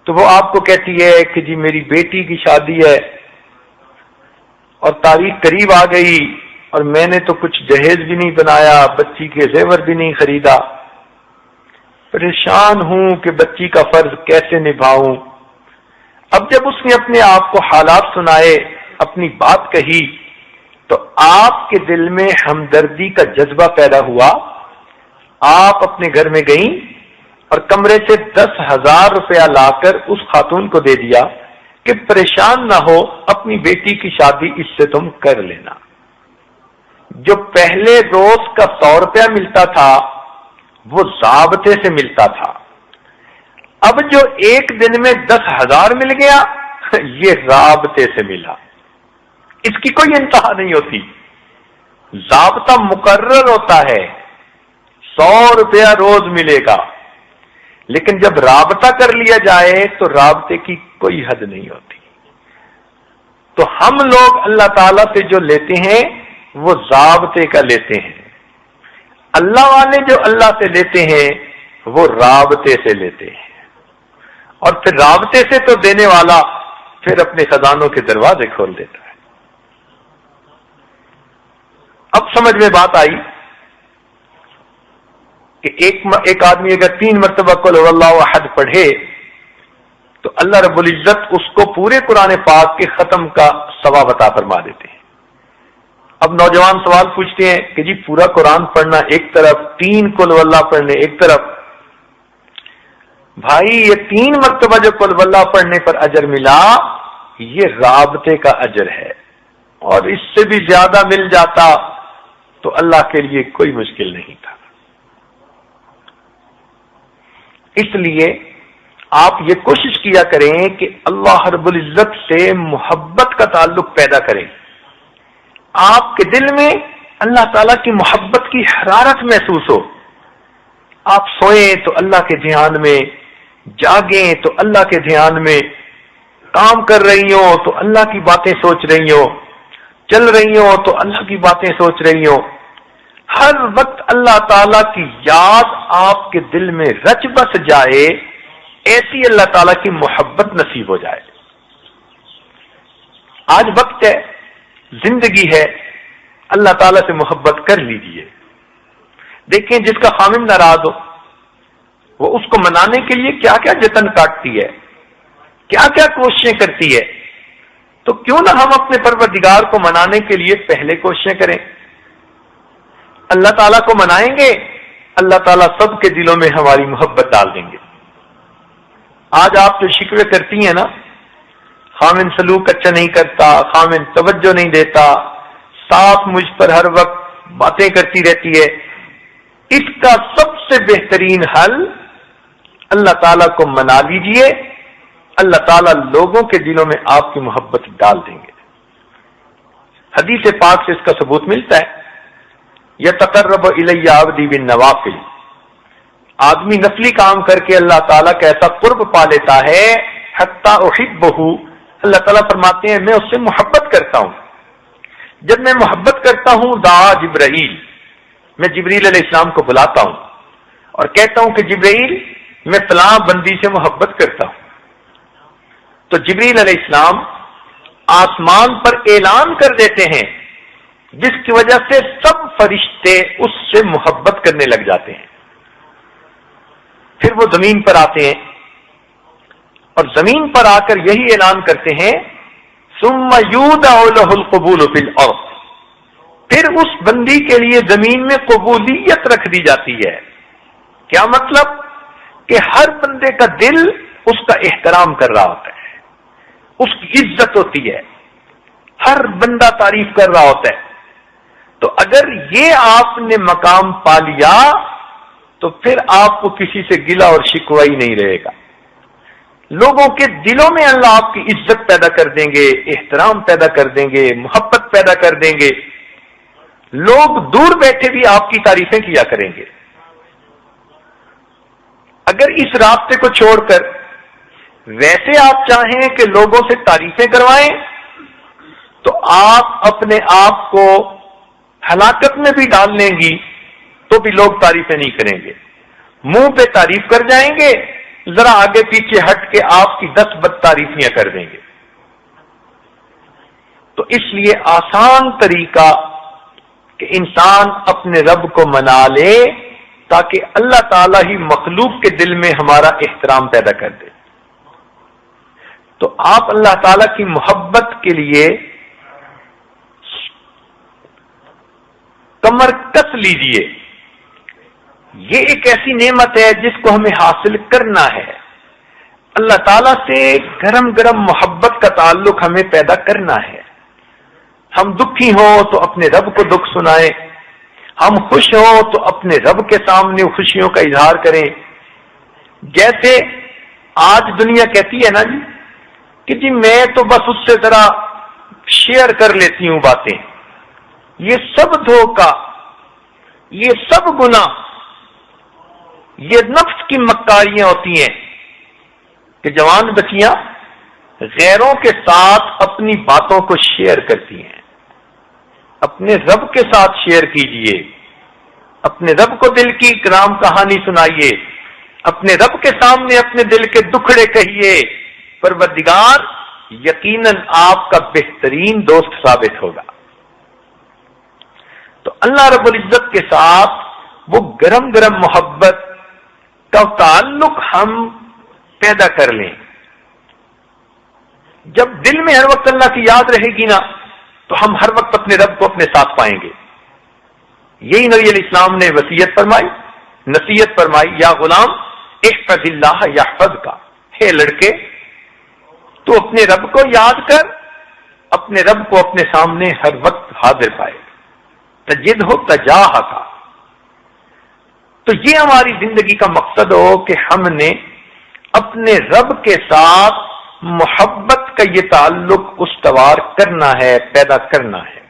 تو وہ آپ کو کہتی ہے کہ جی میری بیٹی کی شادی ہے اور تاریخ قریب آ گئی، اور میں نے تو کچھ جہیز بھی نہیں بنایا، بچی کے زیور بھی نہیں خریدا، پریشان ہوں کہ بچی کا فرض کیسے نبھاؤں۔ اب جب اس نے اپنے آپ کو حالات سنائے، اپنی بات کہی، تو آپ کے دل میں ہمدردی کا جذبہ پیدا ہوا۔ آپ اپنے گھر میں گئیں اور کمرے سے 10,000 روپیہ لا کر اس خاتون کو دے دیا کہ پریشان نہ ہو، اپنی بیٹی کی شادی اس سے تم کر لینا۔ جو پہلے روز کا 100 روپیہ ملتا تھا وہ ضابطے سے ملتا تھا، اب جو ایک دن میں 10,000 مل گیا یہ رابطے سے ملا۔ اس کی کوئی انتہا نہیں ہوتی، ضابطہ مقرر ہوتا ہے، 100 روپیہ روز ملے گا، لیکن جب رابطہ کر لیا جائے تو رابطے کی کوئی حد نہیں ہوتی۔ تو ہم لوگ اللہ تعالیٰ سے جو لیتے ہیں وہ ضابطے کا لیتے ہیں، اللہ والے جو اللہ سے لیتے ہیں وہ رابطے سے لیتے ہیں، اور پھر رابطے سے تو دینے والا پھر اپنے خزانوں کے دروازے کھول دیتا ہے۔ اب سمجھ میں بات آئی کہ ایک آدمی اگر 3 مرتبہ قل هو اللہ احد پڑھے تو اللہ رب العزت اس کو پورے قرآن پاک کے ختم کا ثواب عطا فرما دیتے ہیں۔ اب نوجوان سوال پوچھتے ہیں کہ جی پورا قرآن پڑھنا ایک طرف، 3 قل هو اللہ پڑھنے ایک طرف۔ بھائی یہ 3 مرتبہ جو قل هو اللہ پڑھنے پر اجر ملا یہ رابطے کا اجر ہے، اور اس سے بھی زیادہ مل جاتا تو اللہ کے لیے کوئی مشکل نہیں تھا۔ اس لیے آپ یہ کوشش کیا کریں کہ اللہ رب العزت سے محبت کا تعلق پیدا کریں، آپ کے دل میں اللہ تعالیٰ کی محبت کی حرارت محسوس ہو۔ آپ سوئیں تو اللہ کے دھیان میں، جاگیں تو اللہ کے دھیان میں، کام کر رہی ہوں تو اللہ کی باتیں سوچ رہی ہوں، چل رہی ہوں تو اللہ کی باتیں سوچ رہی ہوں، ہر وقت اللہ تعالیٰ کی یاد آپ کے دل میں رچ بس جائے، ایسی اللہ تعالیٰ کی محبت نصیب ہو جائے. آج وقت ہے، زندگی ہے، اللہ تعالیٰ سے محبت کر لیجیے. دیکھیں جس کا خامن ناراض ہو وہ اس کو منانے کے لیے کیا کیا جتن کاٹتی ہے، کیا کیا کوششیں کرتی ہے. تو کیوں نہ ہم اپنے پروردگار کو منانے کے لیے پہلے کوششیں کریں. اللہ تعالیٰ کو منائیں گے، اللہ تعالیٰ سب کے دلوں میں ہماری محبت ڈال دیں گے. آج آپ جو شکوے کرتی ہیں نا، خامن سلوک اچھا نہیں کرتا، خامن توجہ نہیں دیتا، ساتھ مجھ پر ہر وقت باتیں کرتی رہتی ہے، اس کا سب سے بہترین حل اللہ تعالیٰ کو منا لیجئے. اللہ تعالیٰ لوگوں کے دلوں میں آپ کی محبت ڈال دیں گے. حدیث پاک سے اس کا ثبوت ملتا ہے، یتقرب الی عبدی بالنوافل. آدمی نفلی کام کر کے اللہ تعالیٰ کا ایسا قرب پا لیتا ہے، حتی احبہ، اللہ تعالیٰ فرماتے ہیں میں اس سے محبت کرتا ہوں. جب میں محبت کرتا ہوں دعا جبرائیل، میں جبریل علیہ السلام کو بلاتا ہوں اور کہتا ہوں کہ جبرائیل میں فلاں بندی سے محبت کرتا ہوں. تو جبریل علیہ السلام آسمان پر اعلان کر دیتے ہیں، جس کی وجہ سے سب فرشتے اس سے محبت کرنے لگ جاتے ہیں. پھر وہ زمین پر آتے ہیں اور زمین پر آ کر یہی اعلان کرتے ہیں، ثم یودع لہ القبول فی الارض. پھر اس بندی کے لیے زمین میں قبولیت رکھ دی جاتی ہے. کیا مطلب؟ کہ ہر بندے کا دل اس کا احترام کر رہا ہوتا ہے، اس کی عزت ہوتی ہے، ہر بندہ تعریف کر رہا ہوتا ہے. تو اگر یہ آپ نے مقام پا لیا تو پھر آپ کو کسی سے گلہ اور شکوہ ہی نہیں رہے گا. لوگوں کے دلوں میں اللہ آپ کی عزت پیدا کر دیں گے، احترام پیدا کر دیں گے، محبت پیدا کر دیں گے. لوگ دور بیٹھے بھی آپ کی تعریفیں کیا کریں گے. اگر اس رابطے کو چھوڑ کر ویسے آپ چاہیں کہ لوگوں سے تعریفیں کروائیں تو آپ اپنے آپ کو ہلاکت میں بھی ڈال لیں گی تو بھی لوگ تعریفیں نہیں کریں گے. منہ پہ تعریف کر جائیں گے، ذرا آگے پیچھے ہٹ کے آپ کی 10 بد تعریفیاں کر دیں گے. تو اس لیے آسان طریقہ کہ انسان اپنے رب کو منا لے تاکہ اللہ تعالیٰ ہی مخلوق کے دل میں ہمارا احترام پیدا کر دے. تو آپ اللہ تعالیٰ کی محبت کے لیے کمر کس لیجئے. یہ ایک ایسی نعمت ہے جس کو ہمیں حاصل کرنا ہے. اللہ تعالیٰ سے گرم گرم محبت کا تعلق ہمیں پیدا کرنا ہے. ہم دکھی ہوں تو اپنے رب کو دکھ سنائیں، ہم خوش ہوں تو اپنے رب کے سامنے خوشیوں کا اظہار کریں. جیسے آج دنیا کہتی ہے نا جی کہ جی میں تو بس اس سے ذرا شیئر کر لیتی ہوں باتیں. یہ سب دھوکہ، یہ سب گناہ، یہ نفس کی مکاریاں ہوتی ہیں کہ جوان بچیاں غیروں کے ساتھ اپنی باتوں کو شیئر کرتی ہیں. اپنے رب کے ساتھ شیئر کیجئے، اپنے رب کو دل کی کرام کہانی سنائیے، اپنے رب کے سامنے اپنے دل کے دکھڑے کہیے. پروردگار یقیناً آپ کا بہترین دوست ثابت ہوگا. تو اللہ رب العزت کے ساتھ وہ گرم گرم محبت کا تعلق ہم پیدا کر لیں. جب دل میں ہر وقت اللہ کی یاد رہے گی نا تو ہم ہر وقت اپنے رب کو اپنے ساتھ پائیں گے. یہی نبی علیہ السلام نے وصیت فرمائی، نصیحت فرمائی، یا غلام احفظ اللہ یحفظک. ہے لڑکے تو اپنے رب کو یاد کر، اپنے رب کو اپنے سامنے ہر وقت حاضر پائے. تجدہ تجاہک. تو یہ ہماری زندگی کا مقصد ہو کہ ہم نے اپنے رب کے ساتھ محبت کا یہ تعلق استوار کرنا ہے، پیدا کرنا ہے.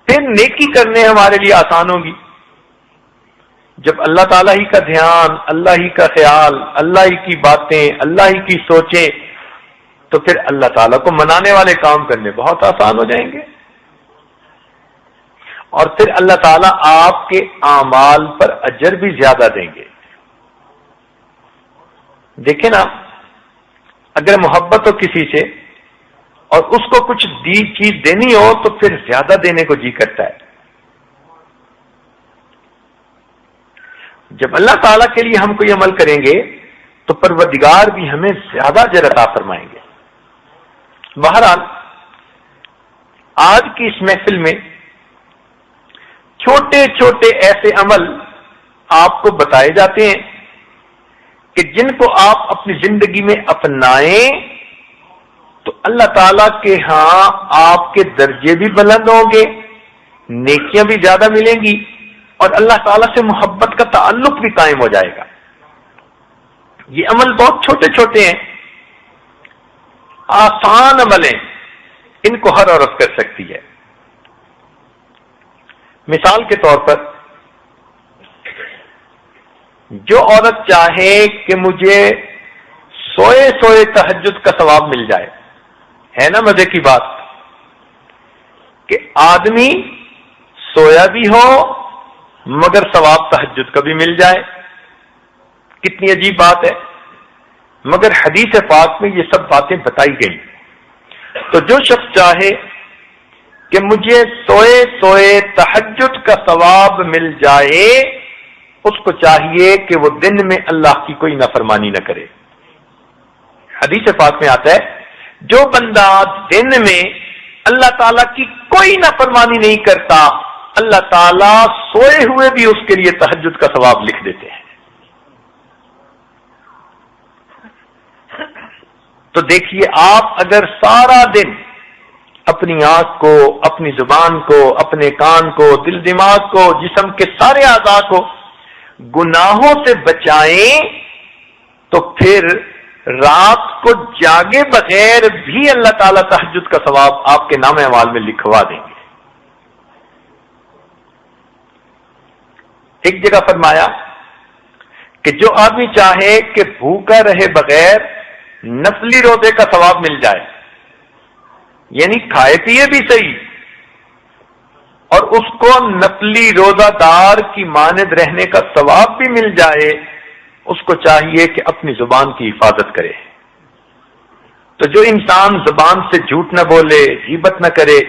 پھر نیکی کرنے ہمارے لیے آسان ہوگی. جب اللہ تعالیٰ ہی کا دھیان، اللہ ہی کا خیال، اللہ ہی کی باتیں، اللہ ہی کی سوچیں، تو پھر اللہ تعالیٰ کو منانے والے کام کرنے بہت آسان ہو جائیں گے. اور پھر اللہ تعالیٰ آپ کے اعمال پر اجر بھی زیادہ دیں گے. دیکھیں نا، اگر محبت ہو کسی سے اور اس کو کچھ چیز دینی ہو تو پھر زیادہ دینے کو جی کرتا ہے. جب اللہ تعالیٰ کے لیے ہم کوئی عمل کریں گے تو پروردگار بھی ہمیں زیادہ اجر عطا فرمائیں گے. بہرحال آج کی اس محفل میں چھوٹے چھوٹے ایسے عمل آپ کو بتائے جاتے ہیں کہ جن کو آپ اپنی زندگی میں اپنائیں تو اللہ تعالیٰ کے ہاں آپ کے درجے بھی بلند ہوں گے، نیکیاں بھی زیادہ ملیں گی اور اللہ تعالیٰ سے محبت کا تعلق بھی قائم ہو جائے گا. یہ عمل بہت چھوٹے چھوٹے ہیں، آسان عمل ہیں، ان کو ہر عورت کر سکتی ہے. مثال کے طور پر جو عورت چاہے کہ مجھے سوئے سوئے تہجد کا ثواب مل جائے، ہے نا مزے کی بات کہ آدمی سویا بھی ہو مگر ثواب تہجد کا بھی مل جائے. کتنی عجیب بات ہے، مگر حدیث پاک میں یہ سب باتیں بتائی گئی. تو جو شخص چاہے کہ مجھے سوئے سوئے تہجد کا ثواب مل جائے، اس کو چاہیے کہ وہ دن میں اللہ کی کوئی نافرمانی نہ کرے. حدیث پاک میں آتا ہے جو بندہ دن میں اللہ تعالیٰ کی کوئی نافرمانی نہیں کرتا، اللہ تعالیٰ سوئے ہوئے بھی اس کے لیے تہجد کا ثواب لکھ دیتے ہیں. تو دیکھیے، آپ اگر سارا دن اپنی آنکھ کو، اپنی زبان کو، اپنے کان کو، دل دماغ کو، جسم کے سارے اعضاء کو گناہوں سے بچائیں تو پھر رات کو جاگے بغیر بھی اللہ تعالیٰ تہجد کا ثواب آپ کے نام اعمال میں لکھوا دیں گے. ایک جگہ فرمایا کہ جو آدمی چاہے کہ بھوکا رہے بغیر نفلی روزے کا ثواب مل جائے، یعنی کھائے پیے بھی صحیح اور اس کو نفلی روزہ دار کی مانند رہنے کا ثواب بھی مل جائے، اس کو چاہیے کہ اپنی زبان کی حفاظت کرے. تو جو انسان زبان سے جھوٹ نہ بولے، غیبت نہ کرے،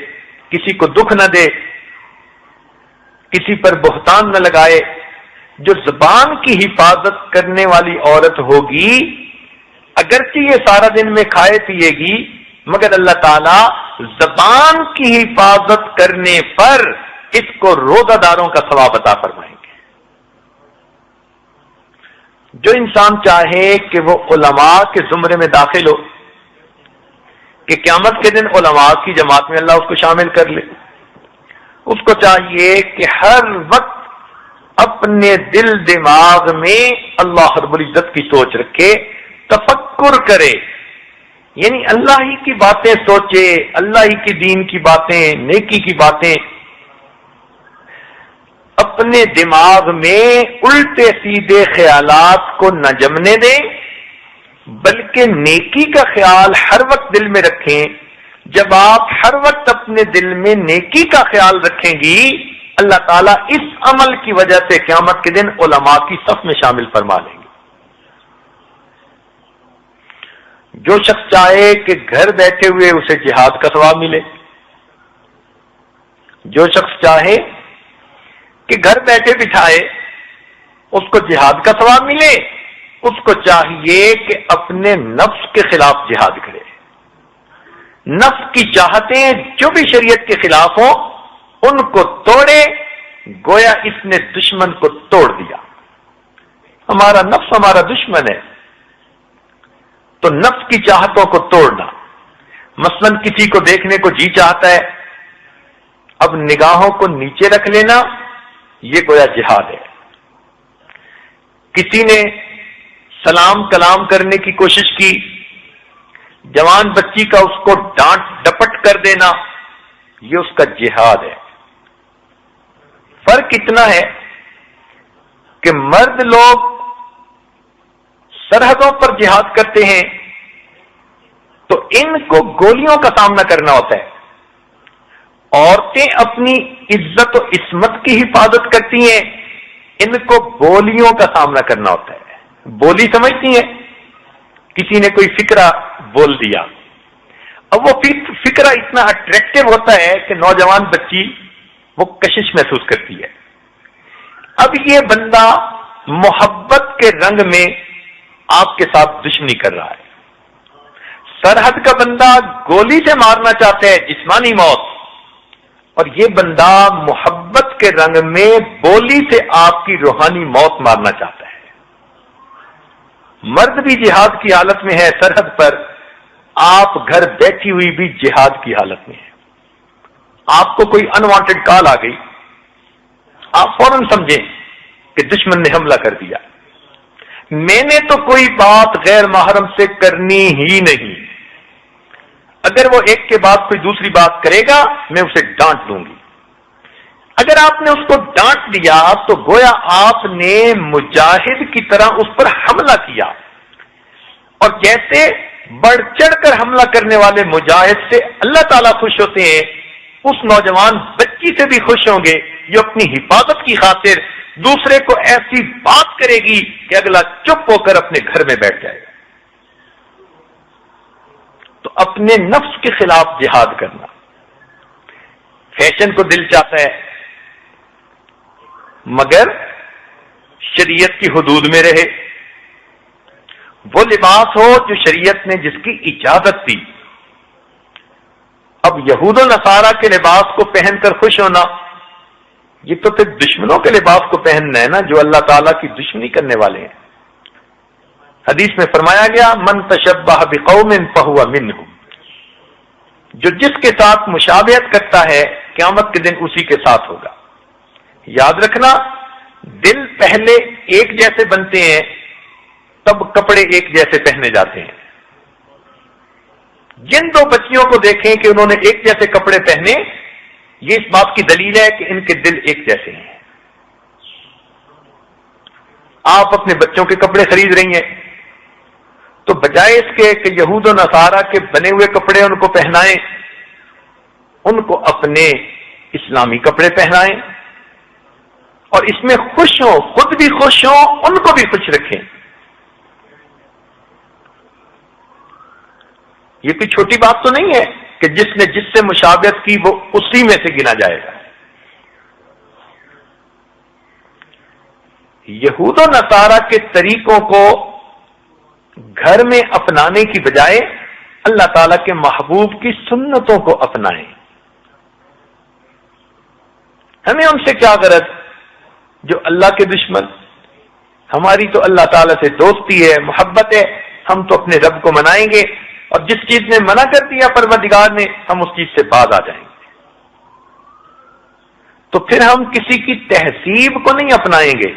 کسی کو دکھ نہ دے، کسی پر بہتان نہ لگائے، جو زبان کی حفاظت کرنے والی عورت ہوگی، اگرچہ یہ سارا دن میں کھائے پیے گی مگر اللہ تعالیٰ زبان کی حفاظت کرنے پر اس کو روزہ داروں کا ثواب عطا فرمائیں گے. جو انسان چاہے کہ وہ علماء کے زمرے میں داخل ہو، کہ قیامت کے دن علماء کی جماعت میں اللہ اس کو شامل کر لے، اس کو چاہیے کہ ہر وقت اپنے دل دماغ میں اللہ رب العزت کی سوچ رکھے، تفکر کرے، یعنی اللہ ہی کی باتیں سوچے، اللہ ہی کی دین کی باتیں، نیکی کی باتیں. اپنے دماغ میں الٹے سیدھے خیالات کو نہ جمنے دیں بلکہ نیکی کا خیال ہر وقت دل میں رکھیں. جب آپ ہر وقت اپنے دل میں نیکی کا خیال رکھیں گی، اللہ تعالیٰ اس عمل کی وجہ سے قیامت کے دن علماء کی صف میں شامل فرما لیں گے. جو شخص چاہے کہ گھر بیٹھے ہوئے اسے جہاد کا ثواب ملے، جو شخص چاہے کہ گھر بیٹھے بٹھائے اس کو جہاد کا ثواب ملے، اس کو چاہیے کہ اپنے نفس کے خلاف جہاد کرے. نفس کی چاہتیں جو بھی شریعت کے خلاف ہوں ان کو توڑے، گویا اس نے دشمن کو توڑ دیا. ہمارا نفس ہمارا دشمن ہے، تو نفس کی چاہتوں کو توڑنا. مثلا کسی کو دیکھنے کو جی چاہتا ہے، اب نگاہوں کو نیچے رکھ لینا، یہ گویا جہاد ہے. کسی نے سلام کلام کرنے کی کوشش کی، جوان بچی کا اس کو ڈانٹ ڈپٹ کر دینا، یہ اس کا جہاد ہے. فرق اتنا ہے کہ مرد لوگ سرحدوں پر جہاد کرتے ہیں تو ان کو گولیوں کا سامنا کرنا ہوتا ہے. عورتیں اپنی عزت و عصمت کی حفاظت کرتی ہیں، ان کو بولیوں کا سامنا کرنا ہوتا ہے. بولی سمجھتی ہیں؟ کسی نے کوئی فکرہ بول دیا. اب وہ فکرہ اتنا اٹریکٹیو ہوتا ہے کہ نوجوان بچی وہ کشش محسوس کرتی ہے. اب یہ بندہ محبت کے رنگ میں آپ کے ساتھ دشمنی کر رہا ہے. سرحد کا بندہ گولی سے مارنا چاہتا ہے، جسمانی موت، اور یہ بندہ محبت کے رنگ میں بولی سے آپ کی روحانی موت مارنا چاہتا ہے. مرد بھی جہاد کی حالت میں ہے سرحد پر، آپ گھر بیٹھی ہوئی بھی جہاد کی حالت میں ہے. آپ کو کوئی انوانٹڈ کال آ گئی، آپ فوراً سمجھیں کہ دشمن نے حملہ کر دیا. میں نے تو کوئی بات غیر محرم سے کرنی ہی نہیں. اگر وہ ایک کے بعد کوئی دوسری بات کرے گا میں اسے ڈانٹ دوں گی. اگر آپ نے اس کو ڈانٹ دیا تو گویا آپ نے مجاہد کی طرح اس پر حملہ کیا. اور جیسے بڑھ چڑھ کر حملہ کرنے والے مجاہد سے اللہ تعالیٰ خوش ہوتے ہیں، اس نوجوان بچی سے بھی خوش ہوں گے جو اپنی حفاظت کی خاطر دوسرے کو ایسی بات کرے گی کہ اگلا چپ ہو کر اپنے گھر میں بیٹھ جائے گا. تو اپنے نفس کے خلاف جہاد کرنا. فیشن کو دل چاہتا ہے مگر شریعت کی حدود میں رہے. وہ لباس ہو جو شریعت نے جس کی اجازت دی. اب یہود و نصارہ کے لباس کو پہن کر خوش ہونا، یہ تو پھر دشمنوں کے لباس کو پہننا ہے نا، جو اللہ تعالیٰ کی دشمنی کرنے والے ہیں. حدیث میں فرمایا گیا من تشبہ بقوم فہو منہم، جو جس کے ساتھ مشابہت کرتا ہے قیامت کے دن اسی کے ساتھ ہوگا. یاد رکھنا، دل پہلے ایک جیسے بنتے ہیں تب کپڑے ایک جیسے پہنے جاتے ہیں. جن دو بچیوں کو دیکھیں کہ انہوں نے ایک جیسے کپڑے پہنے، یہ اس بات کی دلیل ہے کہ ان کے دل ایک جیسے ہیں. آپ اپنے بچوں کے کپڑے خرید رہی ہیں تو بجائے اس کے کہ یہود و نصارہ کے بنے ہوئے کپڑے ان کو پہنائیں، ان کو اپنے اسلامی کپڑے پہنائیں اور اس میں خوش ہوں، خود بھی خوش ہوں، ان کو بھی خوش رکھیں. یہ کوئی چھوٹی بات تو نہیں ہے کہ جس نے جس سے مشابہت کی وہ اسی میں سے گنا جائے گا. یہود و نصارہ کے طریقوں کو گھر میں اپنانے کی بجائے اللہ تعالیٰ کے محبوب کی سنتوں کو اپنائیں. ہمیں ان سے کیا غرض جو اللہ کے دشمن. ہماری تو اللہ تعالیٰ سے دوستی ہے، محبت ہے، ہم تو اپنے رب کو منائیں گے، اور جس چیز نے منع کر دیا پروردگار نے ہم اس چیز سے باز آ جائیں گے. تو پھر ہم کسی کی تہذیب کو نہیں اپنائیں گے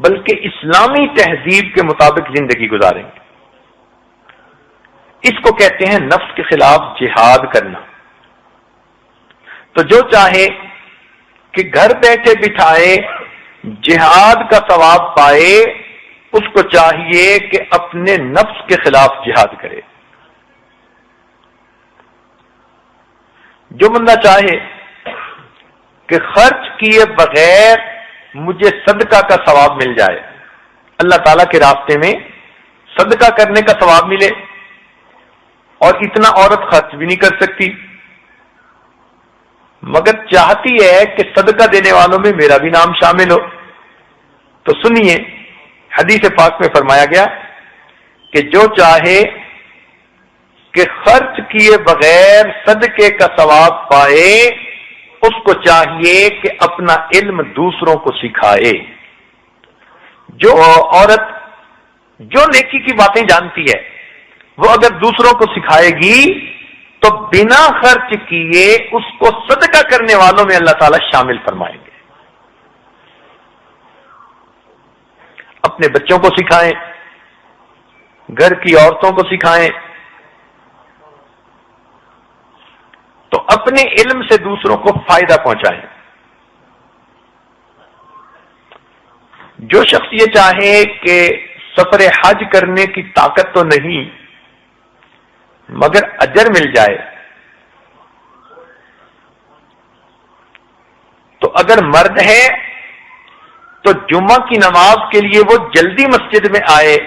بلکہ اسلامی تہذیب کے مطابق زندگی گزاریں گے. اس کو کہتے ہیں نفس کے خلاف جہاد کرنا. تو جو چاہے کہ گھر بیٹھے بٹھائے جہاد کا ثواب پائے، اس کو چاہیے کہ اپنے نفس کے خلاف جہاد کرے. جو بندہ چاہے کہ خرچ کیے بغیر مجھے صدقہ کا ثواب مل جائے، اللہ تعالیٰ کے راستے میں صدقہ کرنے کا ثواب ملے، اور اتنا عورت خرچ بھی نہیں کر سکتی مگر چاہتی ہے کہ صدقہ دینے والوں میں میرا بھی نام شامل ہو، تو سنیے حدیث پاک میں فرمایا گیا کہ جو چاہے کہ خرچ کیے بغیر صدقے کا ثواب پائے، اس کو چاہیے کہ اپنا علم دوسروں کو سکھائے. جو عورت جو نیکی کی باتیں جانتی ہے وہ اگر دوسروں کو سکھائے گی تو بنا خرچ کیے اس کو صدقہ کرنے والوں میں اللہ تعالیٰ شامل فرمائیں گے. اپنے بچوں کو سکھائیں، گھر کی عورتوں کو سکھائیں، تو اپنے علم سے دوسروں کو فائدہ پہنچائیں. جو شخص یہ چاہے کہ سفر حج کرنے کی طاقت تو نہیں مگر اجر مل جائے، تو اگر مرد ہے تو جمعہ کی نماز کے لیے وہ جلدی مسجد میں آئے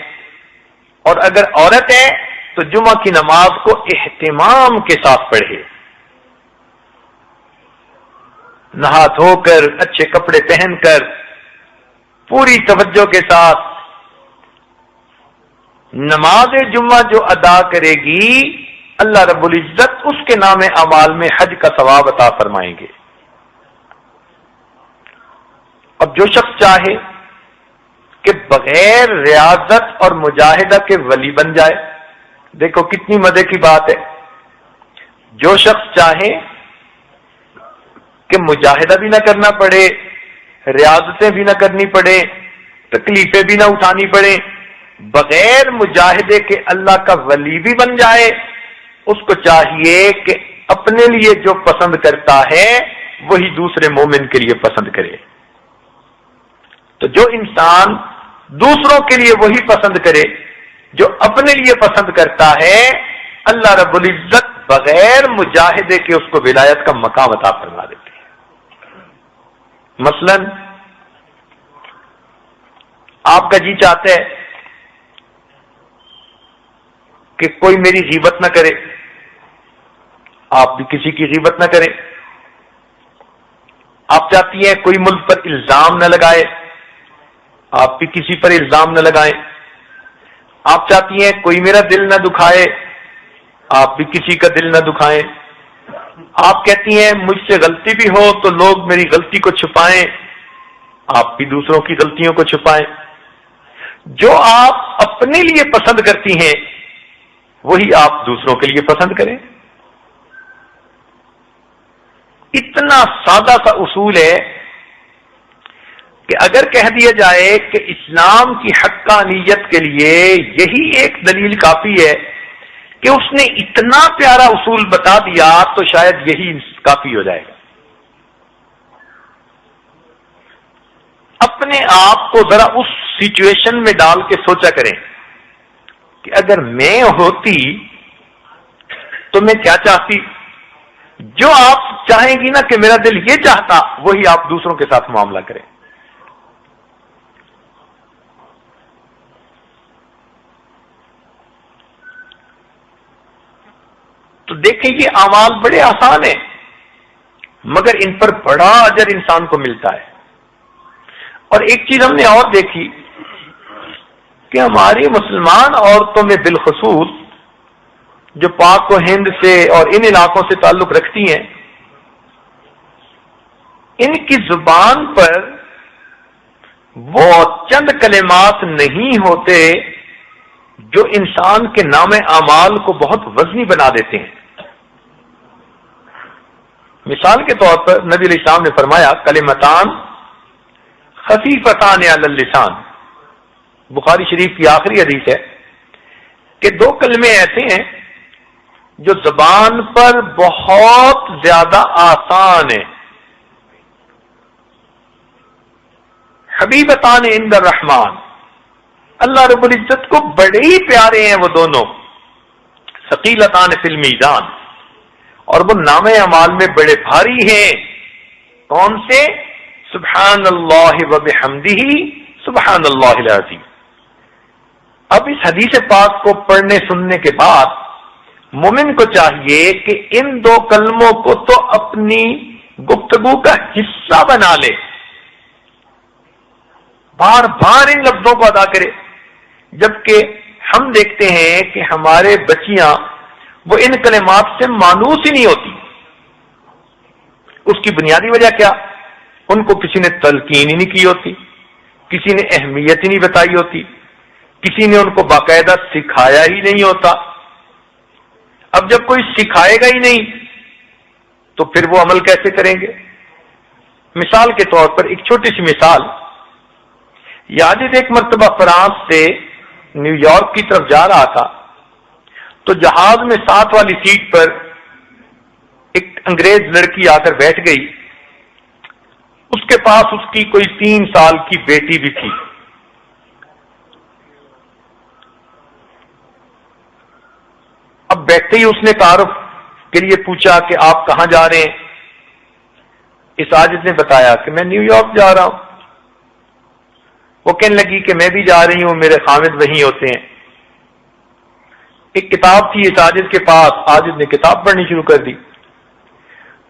اور اگر عورت ہے تو جمعہ کی نماز کو اہتمام کے ساتھ پڑھے، نہا دھو کر اچھے کپڑے پہن کر پوری توجہ کے ساتھ نماز جمعہ جو ادا کرے گی، اللہ رب العزت اس کے نام اعمال میں حج کا ثواب عطا فرمائیں گے۔ اب جو شخص چاہے کہ بغیر ریاضت اور مجاہدہ کے ولی بن جائے، دیکھو کتنی مزے کی بات ہے، جو شخص چاہے کہ مجاہدہ بھی نہ کرنا پڑے، ریاضتیں بھی نہ کرنی پڑے، تکلیفیں بھی نہ اٹھانی پڑے، بغیر مجاہدے کے اللہ کا ولی بھی بن جائے، اس کو چاہیے کہ اپنے لیے جو پسند کرتا ہے وہی دوسرے مومن کے لیے پسند کرے۔ تو جو انسان دوسروں کے لیے وہی پسند کرے جو اپنے لیے پسند کرتا ہے، اللہ رب العزت بغیر مجاہدے کے اس کو ولایت کا مقام عطا فرما دیتے ہیں۔ مثلا آپ کا جی چاہتا ہے کہ کوئی میری غیبت نہ کرے، آپ بھی کسی کی غیبت نہ کریں، آپ چاہتی ہیں کوئی ملک پر الزام نہ لگائے، آپ بھی کسی پر الزام نہ لگائیں، آپ چاہتی ہیں کوئی میرا دل نہ دکھائے، آپ بھی کسی کا دل نہ دکھائیں، آپ کہتی ہیں مجھ سے غلطی بھی ہو تو لوگ میری غلطی کو چھپائیں، آپ بھی دوسروں کی غلطیوں کو چھپائیں۔ جو آپ اپنے لیے پسند کرتی ہیں وہی آپ دوسروں کے لیے پسند کریں۔ اتنا سادہ سا اصول ہے کہ اگر کہہ دیا جائے کہ اسلام کی حقانیت کے لیے یہی ایک دلیل کافی ہے کہ اس نے اتنا پیارا اصول بتا دیا تو شاید یہی کافی ہو جائے گا۔ اپنے آپ کو ذرا اس سچویشن میں ڈال کے سوچا کریں کہ اگر میں ہوتی تو میں کیا چاہتی۔ جو آپ چاہیں گی نا کہ میرا دل یہ چاہتا، وہی آپ دوسروں کے ساتھ معاملہ کریں۔ تو دیکھیں یہ اعمال بڑے آسان ہیں مگر ان پر بڑا اجر انسان کو ملتا ہے۔ اور ایک چیز ہم نے اور دیکھی کہ ہماری مسلمان عورتوں میں بالخصوص جو پاک و ہند سے اور ان علاقوں سے تعلق رکھتی ہیں، ان کی زبان پر وہ چند کلمات نہیں ہوتے جو انسان کے نام اعمال کو بہت وزنی بنا دیتے ہیں۔ مثال کے طور پر نبی علیہ السلام نے فرمایا کلمتان خفیفتان علی اللسان، بخاری شریف کی آخری حدیث ہے کہ دو کلمے ایسے ہیں جو زبان پر بہت زیادہ آسان ہیں، حبیبتان عند الرحمن، اللہ رب العزت کو بڑے ہی پیارے ہیں وہ دونوں، ثقیلتان فی المیزان، اور وہ نام اعمال میں بڑے بھاری ہیں۔ کون سے؟ سبحان اللہ و بحمدہ سبحان اللہ العظیم۔ اب اس حدیث پاک کو پڑھنے سننے کے بعد مومن کو چاہیے کہ ان دو کلموں کو تو اپنی گفتگو کا حصہ بنا لے، بار بار ان لفظوں کو ادا کرے، جبکہ ہم دیکھتے ہیں کہ ہمارے بچیاں وہ ان کلمات سے مانوس ہی نہیں ہوتی۔ اس کی بنیادی وجہ کیا؟ ان کو کسی نے تلقین ہی نہیں کی ہوتی، کسی نے اہمیت ہی نہیں بتائی ہوتی، کسی نے ان کو باقاعدہ سکھایا ہی نہیں ہوتا۔ اب جب کوئی سکھائے گا ہی نہیں تو پھر وہ عمل کیسے کریں گے؟ مثال کے طور پر ایک چھوٹی سی مثال، یاجد ایک مرتبہ فرانس سے نیو یارک کی طرف جا رہا تھا تو جہاز میں ساتھ والی سیٹ پر ایک انگریز لڑکی آ کر بیٹھ گئی، اس کے پاس اس کی کوئی 3 سال کی بیٹی بھی تھی۔ اب بیٹھتے ہی اس نے تعارف کے لیے پوچھا کہ آپ کہاں جا رہے ہیں؟ اس عاجز نے بتایا کہ میں نیو یارک جا رہا ہوں۔ وہ کہنے لگی کہ میں بھی جا رہی ہوں، میرے خامد وہیں ہوتے ہیں۔ ایک کتاب تھی اس عاجز کے پاس، عاجز نے کتاب پڑھنی شروع کر دی.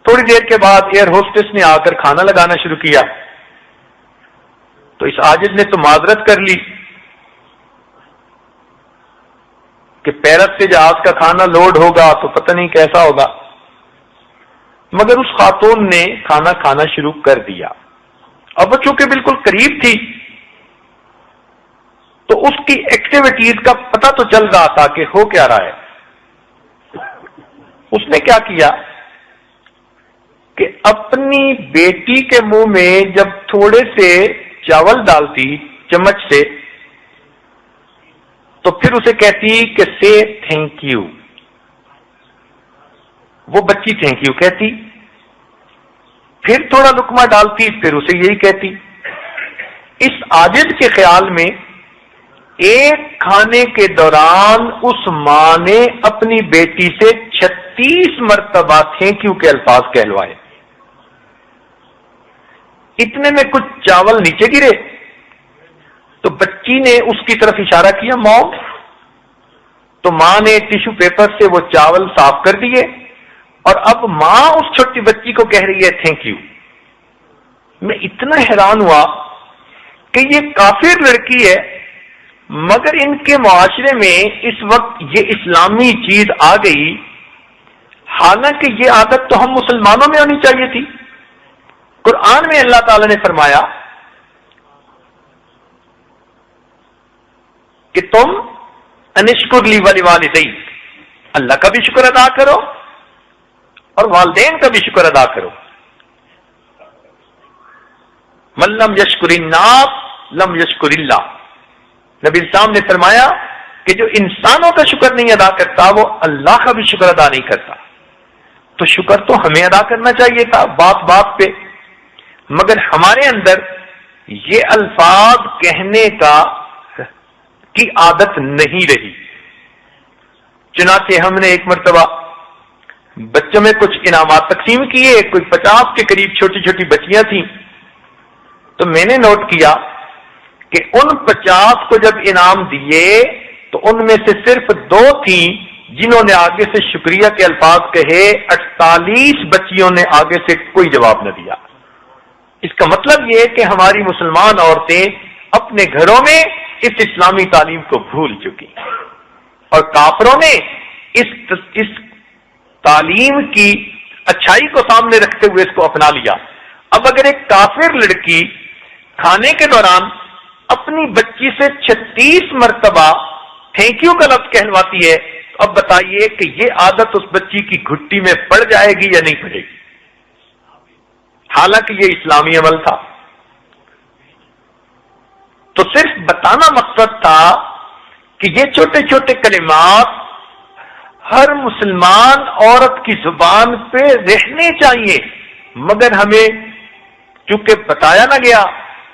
تھوڑی دیر کے بعد ایئر ہوسٹس نے آ کر کھانا لگانا شروع کیا. تو اس عاجز نے تو معذرت کر لی کہ پیرس سے جہاز کا کھانا لوڈ ہوگا تو پتہ نہیں کیسا ہوگا، مگر اس خاتون نے کھانا کھانا شروع کر دیا. اب وہ چونکہ بالکل قریب تھی تو اس کی ایکٹیویٹیز کا پتہ تو چل رہا تھا کہ ہو کیا رہا ہے. اس نے کیا کیا کہ اپنی بیٹی کے منہ میں جب تھوڑے سے چاول ڈالتی چمچ سے تو پھر اسے کہتی کہ سے تھینک یو. وہ بچی تھینک یو کہتی، پھر تھوڑا لقمہ ڈالتی، پھر اسے یہی کہتی. اس عاجز کے خیال میں ایک کھانے کے دوران اس ماں نے اپنی بیٹی سے 36 مرتبہ تھینک یو کے الفاظ کہلوائے. اتنے میں کچھ چاول نیچے گرے تو بچی نے اس کی طرف اشارہ کیا ماں، تو ماں نے ٹیشو پیپر سے وہ چاول صاف کر دیے اور اب ماں اس چھوٹی بچی کو کہہ رہی ہے تھینک یو. میں اتنا حیران ہوا کہ یہ کافر لڑکی ہے مگر ان کے معاشرے میں اس وقت یہ اسلامی چیز آ گئی، حالانکہ یہ عادت تو ہم مسلمانوں میں ہونی چاہیے تھی. قرآن میں اللہ تعالی نے فرمایا کہ تم انشکر لی ولی والدیک، اللہ کا بھی شکر ادا کرو اور والدین کا بھی شکر ادا کرو. من لم یشکر الناس لم یشکر اللہ. نبی اسلام نے فرمایا کہ جو انسانوں کا شکر نہیں ادا کرتا وہ اللہ کا بھی شکر ادا نہیں کرتا. تو شکر تو ہمیں ادا کرنا چاہیے تھا بات بات پہ، مگر ہمارے اندر یہ الفاظ کہنے کی عادت نہیں رہی. چنانچہ ہم نے ایک مرتبہ بچوں میں کچھ انعامات تقسیم کیے، کوئی 50 کے قریب چھوٹی چھوٹی بچیاں تھیں. تو میں نے نوٹ کیا کہ ان 50 کو جب انعام دیے تو ان میں سے صرف 2 تھیں جنہوں نے آگے سے شکریہ کے الفاظ کہے، 48 بچیوں نے آگے سے کوئی جواب نہ دیا. اس کا مطلب یہ کہ ہماری مسلمان عورتیں اپنے گھروں میں اس اسلامی تعلیم کو بھول چکی اور کافروں نے اس تعلیم کی اچھائی کو سامنے رکھتے ہوئے اس کو اپنا لیا. اب اگر ایک کافر لڑکی کھانے کے دوران اپنی بچی سے 36 مرتبہ تھینک یو کا لفظ کہلواتی ہے تو اب بتائیے کہ یہ عادت اس بچی کی گھٹی میں پڑ جائے گی یا نہیں پڑے گی؟ حالانکہ یہ اسلامی عمل تھا. تو صرف بتانا مقصد تھا کہ یہ چھوٹے چھوٹے کلمات ہر مسلمان عورت کی زبان پہ رہنے چاہیے، مگر ہمیں چونکہ بتایا نہ گیا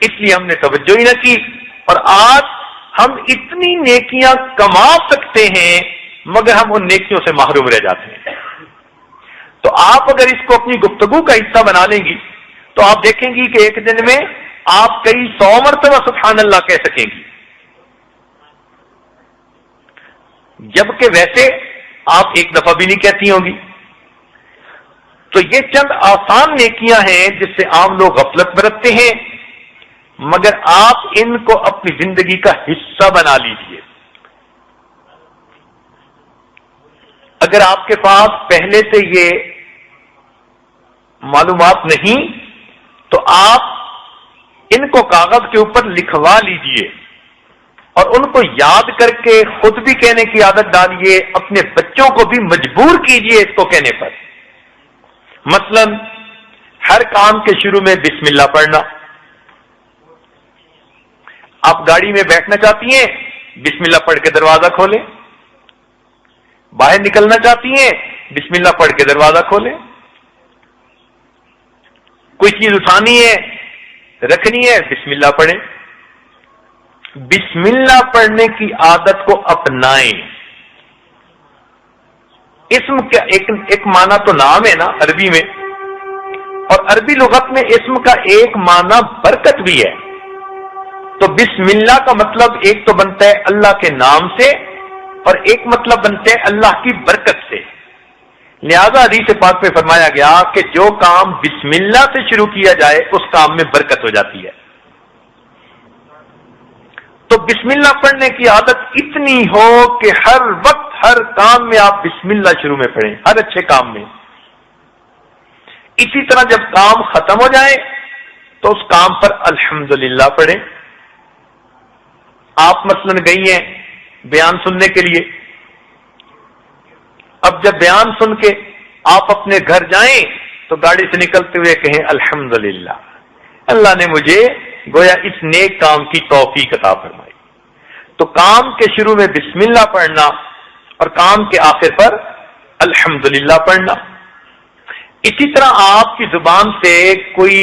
اس لیے ہم نے توجہ ہی نہ کی، اور آج ہم اتنی نیکیاں کما سکتے ہیں مگر ہم ان نیکیوں سے محروم رہ جاتے ہیں. تو آپ اگر اس کو اپنی گفتگو کا حصہ بنا لیں گی تو آپ دیکھیں گی کہ ایک دن میں آپ کئی 100 مرتبہ سبحان اللہ کہہ سکیں گی، جبکہ ویسے آپ ایک دفعہ بھی نہیں کہتی ہوں گی. تو یہ چند آسان نیکیاں ہیں جس سے عام لوگ غفلت برتتے ہیں، مگر آپ ان کو اپنی زندگی کا حصہ بنا لیجئے. اگر آپ کے پاس پہلے سے یہ معلومات نہیں تو آپ ان کو کاغذ کے اوپر لکھوا لیجئے اور ان کو یاد کر کے خود بھی کہنے کی عادت ڈالیے، اپنے بچوں کو بھی مجبور کیجئے اس کو کہنے پر. مثلا ہر کام کے شروع میں بسم اللہ پڑھنا. آپ گاڑی میں بیٹھنا چاہتی ہیں، بسم اللہ پڑھ کے دروازہ کھولیں. باہر نکلنا چاہتی ہیں، بسم اللہ پڑھ کے دروازہ کھولیں. کوئی چیز اٹھانی ہے، رکھنی ہے، بسم اللہ پڑھیں. بسم اللہ پڑھنے کی عادت کو اپنائیں. اسم کیا ایک معنی تو نام ہے نا عربی میں، اور عربی لغت میں اسم کا ایک معنی برکت بھی ہے. تو بسم اللہ کا مطلب ایک تو بنتا ہے اللہ کے نام سے، اور ایک مطلب بنتے ہیں اللہ کی برکت سے. لہذا حدیث پاک میں فرمایا گیا کہ جو کام بسم اللہ سے شروع کیا جائے اس کام میں برکت ہو جاتی ہے. تو بسم اللہ پڑھنے کی عادت اتنی ہو کہ ہر وقت ہر کام میں آپ بسم اللہ شروع میں پڑھیں، ہر اچھے کام میں. اسی طرح جب کام ختم ہو جائے تو اس کام پر الحمدللہ پڑھیں. آپ مثلاً گئی ہیں بیان سننے کے لیے، اب جب بیان سن کے آپ اپنے گھر جائیں تو گاڑی سے نکلتے ہوئے کہیں الحمدللہ، اللہ نے مجھے گویا اس نیک کام کی توفیق عطا فرمائی. تو کام کے شروع میں بسم اللہ پڑھنا اور کام کے آخر پر الحمدللہ پڑھنا. اسی طرح آپ کی زبان سے کوئی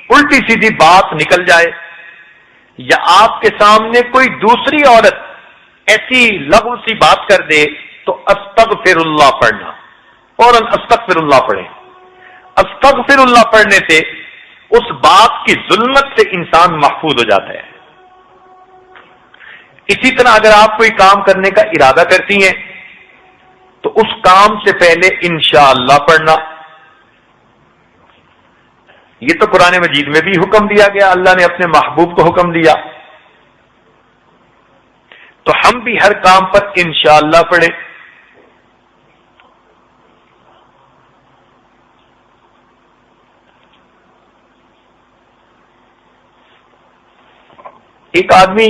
الٹی سیدھی بات نکل جائے یا آپ کے سامنے کوئی دوسری عورت ایسی لغو سی بات کر دے تو استغفر اللہ پڑھنا، فوراً استغفر اللہ پڑھیں. استغفر اللہ پڑھنے سے اس بات کی ظلمت سے انسان محفوظ ہو جاتا ہے. اسی طرح اگر آپ کوئی کام کرنے کا ارادہ کرتی ہیں تو اس کام سے پہلے انشاءاللہ پڑھنا. یہ تو قرآن مجید میں بھی حکم دیا گیا، اللہ نے اپنے محبوب کو حکم دیا، تو ہم بھی ہر کام پر انشاءاللہ پڑھیں. ایک آدمی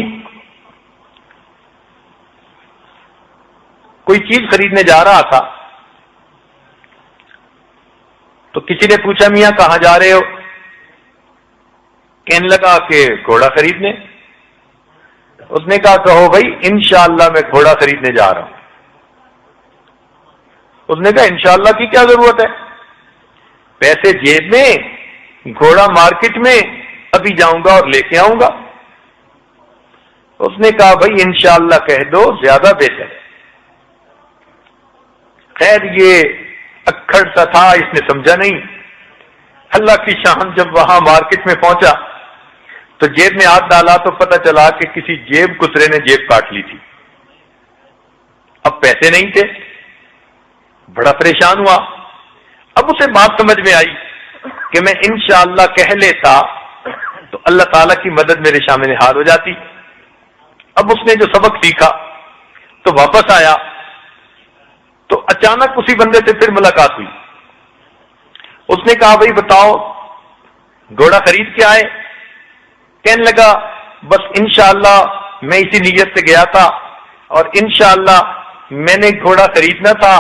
کوئی چیز خریدنے جا رہا تھا تو کسی نے پوچھا میاں کہاں جا رہے ہو؟ کہنے لگا کہ گھوڑا خریدنے. اس نے کہا کہو بھائی انشاءاللہ میں گھوڑا خریدنے جا رہا ہوں. اس نے کہا انشاءاللہ کی کیا ضرورت ہے، پیسے جیب میں، گھوڑا مارکیٹ میں، ابھی جاؤں گا اور لے کے آؤں گا. اس نے کہا بھائی انشاءاللہ کہہ دو زیادہ بہتر ہے. خیر یہ اکھڑ سا تھا، اس نے سمجھا نہیں. اللہ کی شان جب وہاں مارکیٹ میں پہنچا تو جیب میں ہاتھ ڈالا تو پتہ چلا کہ کسی جیب کترے نے جیب کاٹ لی تھی. اب پیسے نہیں تھے، بڑا پریشان ہوا. اب اسے بات سمجھ میں آئی کہ میں انشاءاللہ کہہ لیتا تو اللہ تعالیٰ کی مدد میرے شامل حال ہو جاتی. اب اس نے جو سبق سیکھا تو واپس آیا تو اچانک اسی بندے سے پھر ملاقات ہوئی. اس نے کہا بھائی بتاؤ گھوڑا خرید کے آئے؟ کہنے لگا بس انشاءاللہ میں اسی نیت سے گیا تھا اور انشاءاللہ میں نے گھوڑا خریدنا تھا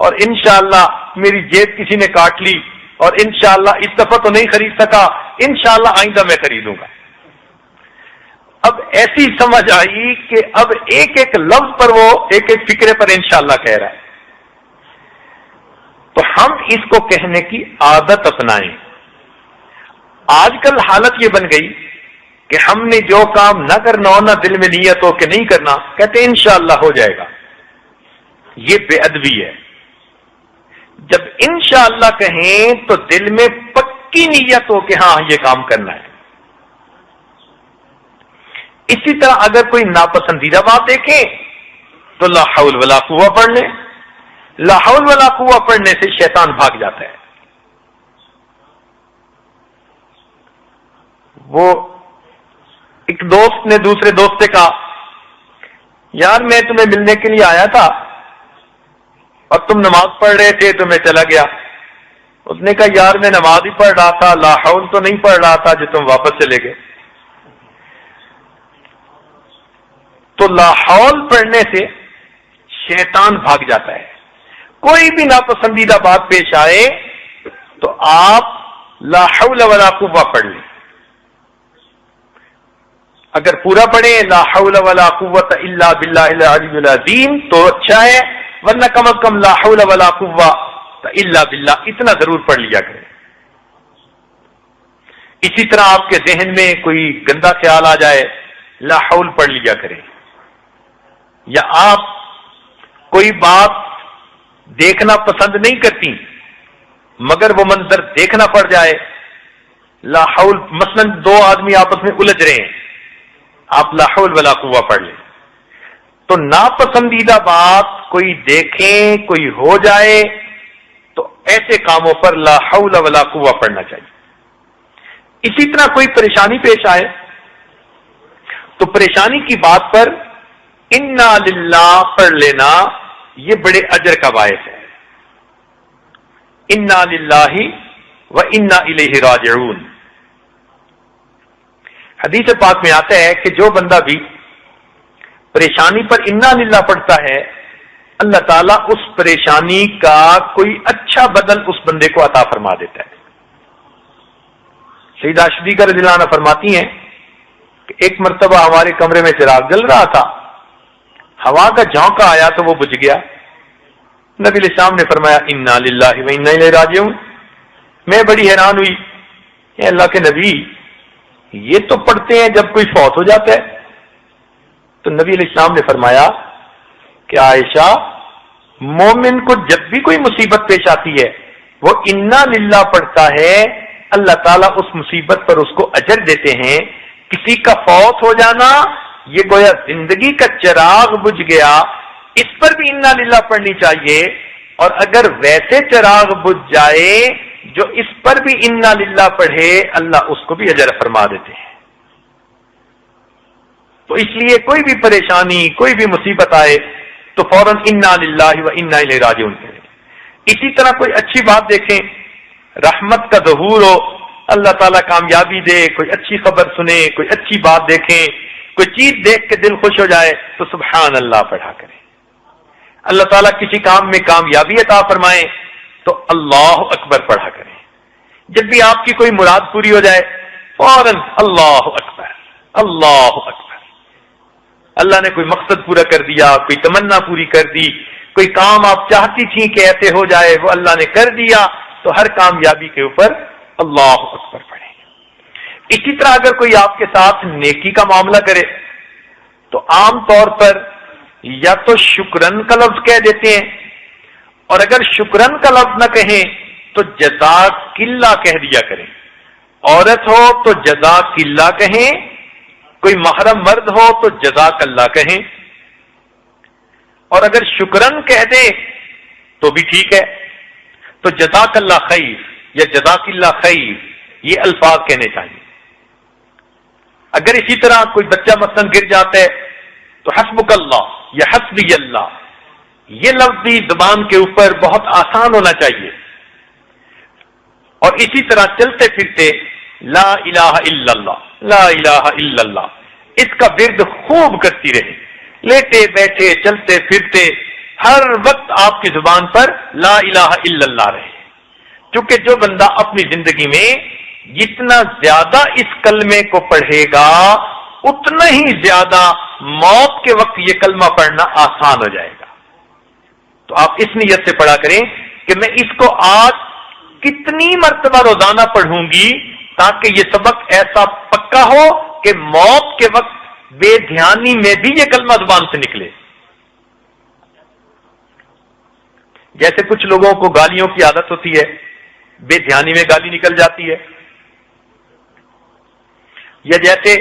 اور انشاءاللہ میری جیب کسی نے کاٹ لی اور انشاءاللہ اس دفعہ تو نہیں خرید سکا، انشاءاللہ آئندہ میں خریدوں گا. اب ایسی سمجھ آئی کہ اب ایک ایک لفظ پر وہ ایک ایک فکرے پر انشاءاللہ کہہ رہا ہے. تو ہم اس کو کہنے کی عادت اپنائیں. آج کل حالت یہ بن گئی کہ ہم نے جو کام نہ کرنا ہو، نہ دل میں نیت ہو کہ نہیں کرنا، کہتے انشاءاللہ ہو جائے گا. یہ بے ادبی ہے. جب انشاءاللہ کہیں تو دل میں پکی نیت ہو کہ ہاں یہ کام کرنا ہے. اسی طرح اگر کوئی ناپسندیدہ بات دیکھیں تو لا حول ولا قوہ پڑھ لیں. لا حول ولا قوہ پڑھنے سے شیطان بھاگ جاتا ہے. وہ ایک دوست نے دوسرے دوست سے کہا یار میں تمہیں ملنے کے لیے آیا تھا اور تم نماز پڑھ رہے تھے تو میں چلا گیا. اس نے کہا یار میں نماز ہی پڑھ رہا تھا، لا حول تو نہیں پڑھ رہا تھا جو تم واپس چلے گئے. تو لا حول پڑھنے سے شیطان بھاگ جاتا ہے. کوئی بھی ناپسندیدہ بات پیش آئے تو آپ لا حول ولا قوہ پڑھ لیں. اگر پورا پڑھیں لا حول ولا قوۃ الا باللہ العلی العظیم تو اچھا ہے، ورنہ کم از کم لا حول ولا قوۃ الا باللہ اتنا ضرور پڑھ لیا کریں. اسی طرح آپ کے ذہن میں کوئی گندا خیال آ جائے لا حول پڑھ لیا کریں. یا آپ کوئی بات دیکھنا پسند نہیں کرتی مگر وہ منظر دیکھنا پڑ جائے، لا حول. مثلا دو آدمی آپس میں الجھ رہے ہیں، آپ لا حول ولا قوہ پڑھ لیں تو ناپسندیدہ بات کوئی دیکھیں، کوئی ہو جائے تو ایسے کاموں پر لا حول ولا قوہ پڑھنا چاہیے۔ اسی طرح کوئی پریشانی پیش آئے تو پریشانی کی بات پر انا للہ پڑھ لینا یہ بڑے اجر کا باعث ہے۔ انا للہ و انا الیہ راجعون۔ حدیث پاک میں آتا ہے کہ جو بندہ بھی پریشانی پر انا للہ پڑھتا ہے اللہ تعالیٰ اس پریشانی کا کوئی اچھا بدل اس بندے کو عطا فرما دیتا ہے۔ سیدہ صدیقہ رضی اللہ عنہ فرماتی ہیں کہ ایک مرتبہ ہمارے کمرے میں چراغ جل رہا تھا، ہوا کا جھونکا آیا تو وہ بجھ گیا۔ نبی علیہ السلام نے فرمایا انا للہ و انا الیہ راجعون۔ میں بڑی حیران ہوئی، اے اللہ کے نبی یہ تو پڑھتے ہیں جب کوئی فوت ہو جاتا ہے۔ تو نبی علیہ السلام نے فرمایا کہ عائشہ مومن کو جب بھی کوئی مصیبت پیش آتی ہے وہ انا للہ پڑھتا ہے، اللہ تعالیٰ اس مصیبت پر اس کو اجر دیتے ہیں۔ کسی کا فوت ہو جانا یہ گویا زندگی کا چراغ بجھ گیا، اس پر بھی انا للہ پڑھنی چاہیے، اور اگر ویسے چراغ بجھ جائے جو اس پر بھی انا للہ پڑھے اللہ اس کو بھی اجر فرما دیتے ہیں۔ تو اس لیے کوئی بھی پریشانی کوئی بھی مصیبت آئے تو فوراً انا للہ و انا الیہ راجعون کریں۔ اسی طرح کوئی اچھی بات دیکھیں، رحمت کا ظہور ہو، اللہ تعالیٰ کامیابی دے، کوئی اچھی خبر سنے، کوئی اچھی بات دیکھیں، کوئی چیز دیکھ کے دل خوش ہو جائے تو سبحان اللہ پڑھا کریں۔ اللہ تعالیٰ کسی کام میں کامیابی عطا فرمائے تو اللہ اکبر پڑھا کریں۔ جب بھی آپ کی کوئی مراد پوری ہو جائے فوراً اللہ اکبر اللہ اکبر۔ اللہ نے کوئی مقصد پورا کر دیا، کوئی تمنا پوری کر دی، کوئی کام آپ چاہتی تھیں کہ ایسے ہو جائے وہ اللہ نے کر دیا، تو ہر کامیابی کے اوپر اللہ اکبر پڑھیں۔ اسی طرح اگر کوئی آپ کے ساتھ نیکی کا معاملہ کرے تو عام طور پر یا تو شکرن کا لفظ کہہ دیتے ہیں، اور اگر شکرن کا لفظ نہ کہیں تو جزاک اللہ کہہ دیا کریں۔ عورت ہو تو جزاک اللہ کہیں، کوئی محرم مرد ہو تو جزاک اللہ کہیں، اور اگر شکرن کہہ دیں تو بھی ٹھیک ہے، تو جزاک اللہ خیر یا جزاک اللہ خیر یہ الفاظ کہنے چاہیے۔ اگر اسی طرح کوئی بچہ مثلا گر جاتا ہے تو حسبک اللہ یا حسبی اللہ یہ لفظ بھی زبان کے اوپر بہت آسان ہونا چاہیے، اور اسی طرح چلتے پھرتے لا الہ الا اللہ لا الہ الا اللہ اس کا ورد خوب کرتی رہے، لیٹے بیٹھے چلتے پھرتے ہر وقت آپ کی زبان پر لا الہ الا اللہ رہے، کیونکہ جو بندہ اپنی زندگی میں جتنا زیادہ اس کلمے کو پڑھے گا اتنا ہی زیادہ موت کے وقت یہ کلمہ پڑھنا آسان ہو جائے گا۔ تو آپ اس نیت سے پڑھا کریں کہ میں اس کو آج کتنی مرتبہ روزانہ پڑھوں گی تاکہ یہ سبق ایسا پکا ہو کہ موت کے وقت بے دھیانی میں بھی یہ کلمہ زبان سے نکلے۔ جیسے کچھ لوگوں کو گالیوں کی عادت ہوتی ہے، بے دھیانی میں گالی نکل جاتی ہے، یا جیسے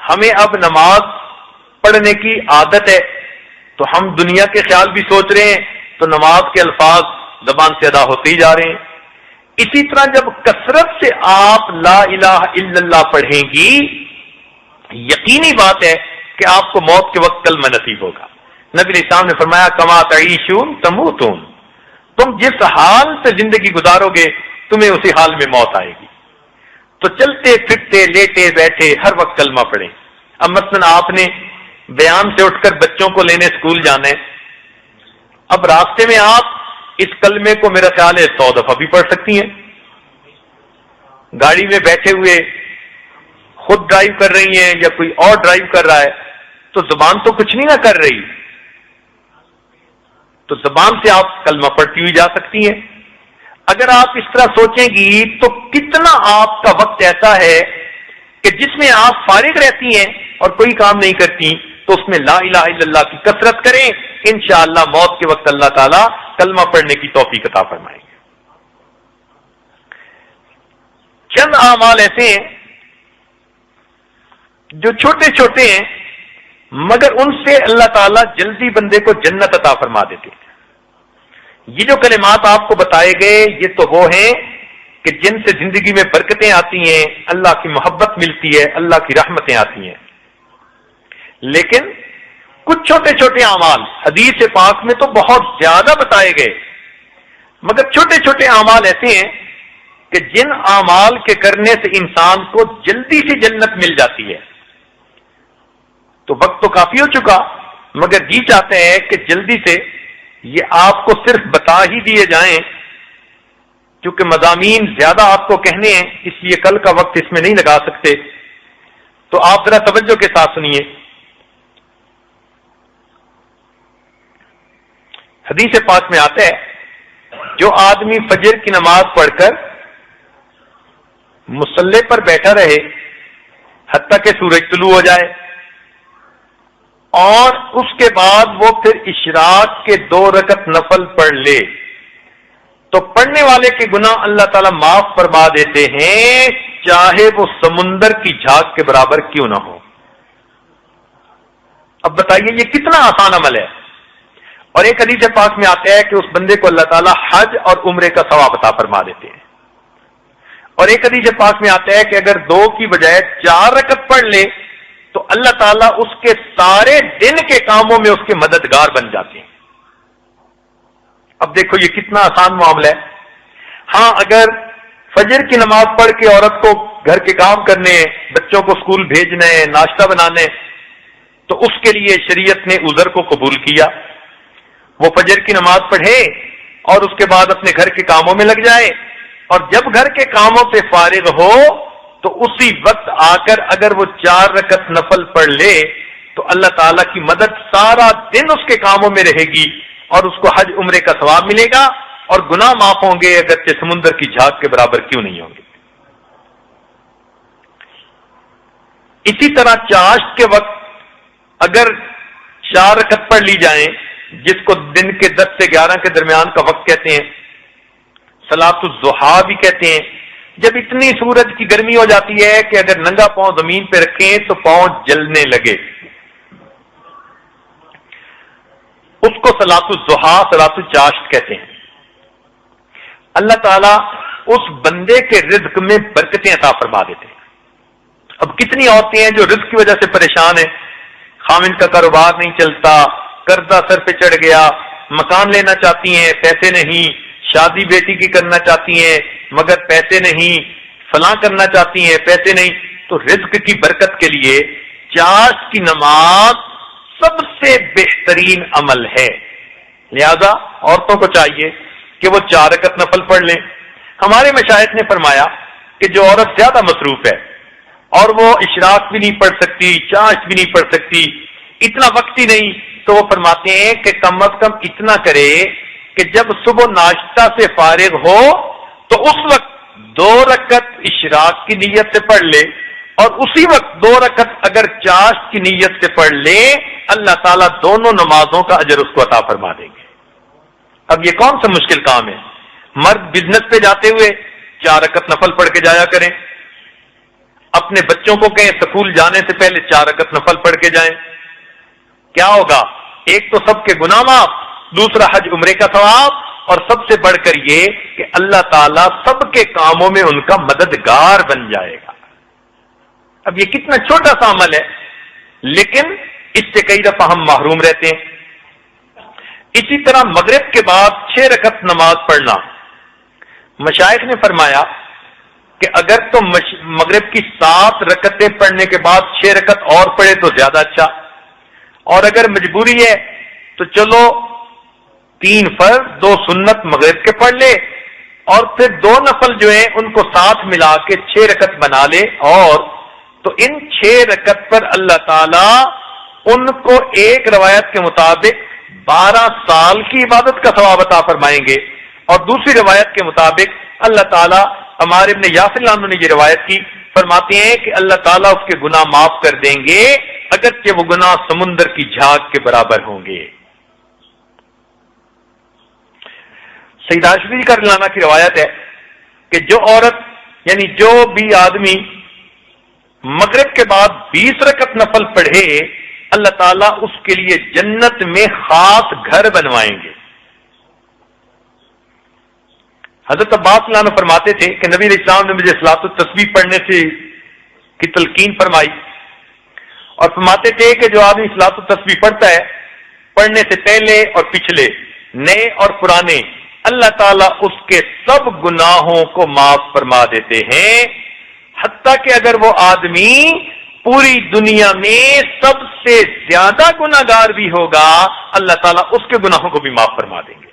ہمیں اب نماز پڑھنے کی عادت ہے تو ہم دنیا کے خیال بھی سوچ رہے ہیں تو نماز کے الفاظ زبان سے ادا ہوتے ہی جا رہے ہیں۔ اسی طرح جب کثرت سے آپ لا الہ الا اللہ پڑھیں گی یقینی بات ہے کہ آپ کو موت کے وقت کلمہ نصیب ہوگا۔ نبی علیہ السلام نے فرمایا کما تعیشون تموتون، تم جس حال سے زندگی گزارو گے تمہیں اسی حال میں موت آئے گی۔ تو چلتے پھرتے لیٹے بیٹھے ہر وقت کلمہ پڑھیں۔ اب مثلا آپ نے بیان سے اٹھ کر بچوں کو لینے اسکول جانا ہے، اب راستے میں آپ اس کلمے کو میرا خیال ہے 100 دفعہ بھی پڑھ سکتی ہیں۔ گاڑی میں بیٹھے ہوئے خود ڈرائیو کر رہی ہیں یا کوئی اور ڈرائیو کر رہا ہے تو زبان تو کچھ نہیں نہ کر رہی، تو زبان سے آپ کلمہ پڑھتی ہوئی جا سکتی ہیں۔ اگر آپ اس طرح سوچیں گی تو کتنا آپ کا وقت ایسا ہے کہ جس میں آپ فارغ رہتی ہیں اور کوئی کام نہیں کرتی، تو اس میں لا الہ الا اللہ کی کثرت کریں، انشاءاللہ موت کے وقت اللہ تعالیٰ کلمہ پڑھنے کی توفیق عطا فرمائیں گے۔ چند اعمال ایسے ہیں جو چھوٹے چھوٹے ہیں مگر ان سے اللہ تعالیٰ جلدی بندے کو جنت عطا فرما دیتے ہیں۔ یہ جو کلمات آپ کو بتائے گئے یہ تو وہ ہیں کہ جن سے زندگی میں برکتیں آتی ہیں، اللہ کی محبت ملتی ہے، اللہ کی رحمتیں آتی ہیں۔ لیکن کچھ چھوٹے چھوٹے اعمال حدیث پاک میں تو بہت زیادہ بتائے گئے، مگر چھوٹے چھوٹے اعمال ایسے ہیں کہ جن اعمال کے کرنے سے انسان کو جلدی سے جنت مل جاتی ہے۔ تو وقت تو کافی ہو چکا، مگر جی چاہتے ہیں کہ جلدی سے یہ آپ کو صرف بتا ہی دیے جائیں، کیونکہ مضامین زیادہ آپ کو کہنے ہیں، اس لیے کل کا وقت اس میں نہیں لگا سکتے۔ تو آپ ذرا توجہ کے ساتھ سنیے۔ حدیث پاک میں آتا ہے جو آدمی فجر کی نماز پڑھ کر مصلی پر بیٹھا رہے حتیٰ کہ سورج طلوع ہو جائے اور اس کے بعد وہ پھر اشراق کے 2 رکعت نفل پڑھ لے تو پڑھنے والے کے گناہ اللہ تعالیٰ معاف فرما دیتے ہیں، چاہے وہ سمندر کی جھاگ کے برابر کیوں نہ ہو۔ اب بتائیے یہ کتنا آسان عمل ہے۔ اور ایک حدیث پاک میں آتا ہے کہ اس بندے کو اللہ تعالیٰ حج اور عمرے کا ثواب عطا فرما دیتے ہیں۔ اور ایک حدیث پاک میں آتا ہے کہ اگر 2 کی بجائے 4 رکعت پڑھ لے تو اللہ تعالیٰ اس کے سارے دن کے کاموں میں اس کے مددگار بن جاتے ہیں۔ اب دیکھو یہ کتنا آسان معاملہ ہے۔ ہاں اگر فجر کی نماز پڑھ کے عورت کو گھر کے کام کرنے، بچوں کو اسکول بھیجنے، ناشتہ بنانے، تو اس کے لیے شریعت نے عذر کو قبول کیا۔ وہ فجر کی نماز پڑھے اور اس کے بعد اپنے گھر کے کاموں میں لگ جائے، اور جب گھر کے کاموں سے فارغ ہو تو اسی وقت آ کر اگر وہ 4 رکعت نفل پڑھ لے تو اللہ تعالیٰ کی مدد سارا دن اس کے کاموں میں رہے گی اور اس کو حج عمرے کا ثواب ملے گا اور گناہ معاف ہوں گے، اگرچہ سمندر کی جھاگ کے برابر کیوں نہیں ہوں گے۔ اسی طرح چاشت کے وقت اگر 4 رکعت پڑھ لی جائیں، جس کو دن کے 10 سے 11 کے درمیان کا وقت کہتے ہیں، صلاۃ الضحیٰ بھی کہتے ہیں، جب اتنی سورج کی گرمی ہو جاتی ہے کہ اگر ننگا پاؤں زمین پہ رکھیں تو پاؤں جلنے لگے، اس کو صلاۃ الضحیٰ، صلاۃ الچاشت کہتے ہیں۔ اللہ تعالیٰ اس بندے کے رزق میں برکتیں عطا فرما دیتے ہیں۔ اب کتنی عورتیں ہیں جو رزق کی وجہ سے پریشان ہیں، خامن کا کاروبار نہیں چلتا، قرضہ سر پہ چڑھ گیا، مکان لینا چاہتی ہیں پیسے نہیں، شادی بیٹی کی کرنا چاہتی ہیں مگر پیسے نہیں، فلاں کرنا چاہتی ہیں پیسے نہیں، تو رزق کی برکت کے لیے چاشت کی نماز سب سے بہترین عمل ہے۔ لہذا عورتوں کو چاہیے کہ وہ 4 رکعت نفل پڑھ لیں۔ ہمارے مشائخ نے فرمایا کہ جو عورت زیادہ مصروف ہے اور وہ اشراق بھی نہیں پڑھ سکتی، چاشت بھی نہیں پڑھ سکتی، اتنا وقت ہی نہیں، تو وہ فرماتے ہیں کہ کم از کم اتنا کرے کہ جب صبح ناشتہ سے فارغ ہو تو اس وقت 2 رکعت اشراق کی نیت سے پڑھ لے اور اسی وقت 2 رکعت اگر چاشت کی نیت سے پڑھ لے، اللہ تعالیٰ دونوں نمازوں کا اجر اس کو عطا فرما دیں گے۔ اب یہ کون سا مشکل کام ہے؟ مرد بزنس پہ جاتے ہوئے 4 رکعت نفل پڑھ کے جایا کریں، اپنے بچوں کو کہیں سکول جانے سے پہلے 4 رکعت نفل پڑھ کے جائیں۔ کیا ہوگا؟ ایک تو سب کے گناہ معاف، دوسرا حج عمرے کا ثواب، اور سب سے بڑھ کر یہ کہ اللہ تعالیٰ سب کے کاموں میں ان کا مددگار بن جائے گا۔ اب یہ کتنا چھوٹا سا عمل ہے، لیکن اس سے کئی دفعہ ہم محروم رہتے ہیں۔ اسی طرح مغرب کے بعد 6 رکعت نماز پڑھنا، مشائخ نے فرمایا کہ اگر تو مغرب کی 7 رکعتیں پڑھنے کے بعد 6 رکعت اور پڑھے تو زیادہ اچھا، اور اگر مجبوری ہے تو چلو 3 فرض 2 سنت مغرب کے پڑھ لے اور پھر 2 نفل جو ہیں ان کو ساتھ ملا کے 6 رکعت بنا لے، اور تو ان 6 رکعت پر اللہ تعالیٰ ان کو ایک روایت کے مطابق 12 سال کی عبادت کا ثواب عطا فرمائیں گے، اور دوسری روایت کے مطابق اللہ تعالیٰ، عمار ابن یاسر اللہ عنہ نے یہ روایت کی، فرماتے ہیں کہ اللہ تعالیٰ اس کے گناہ معاف کر دیں گے اگرچہ وہ گناہ سمندر کی جھاگ کے برابر ہوں گے۔ سید عاشقی کا لانا کی روایت ہے کہ جو عورت یعنی جو بھی آدمی مغرب کے بعد 20 رکعت نفل پڑھے اللہ تعالیٰ اس کے لیے جنت میں خاص گھر بنوائیں گے۔ حضرت عباس اللہ عنہ فرماتے تھے کہ نبی علیہ السلام نے مجھے صلاۃ التسبیح پڑھنے کی تلقین فرمائی اور فرماتے تھے کہ جو آدمی صلاۃ التسبیح پڑھتا ہے پڑھنے سے پہلے اور پچھلے، نئے اور پرانے، اللہ تعالیٰ اس کے سب گناہوں کو معاف فرما دیتے ہیں، حتیٰ کہ اگر وہ آدمی پوری دنیا میں سب سے زیادہ گناہگار بھی ہوگا اللہ تعالیٰ اس کے گناہوں کو بھی معاف فرما دیں گے۔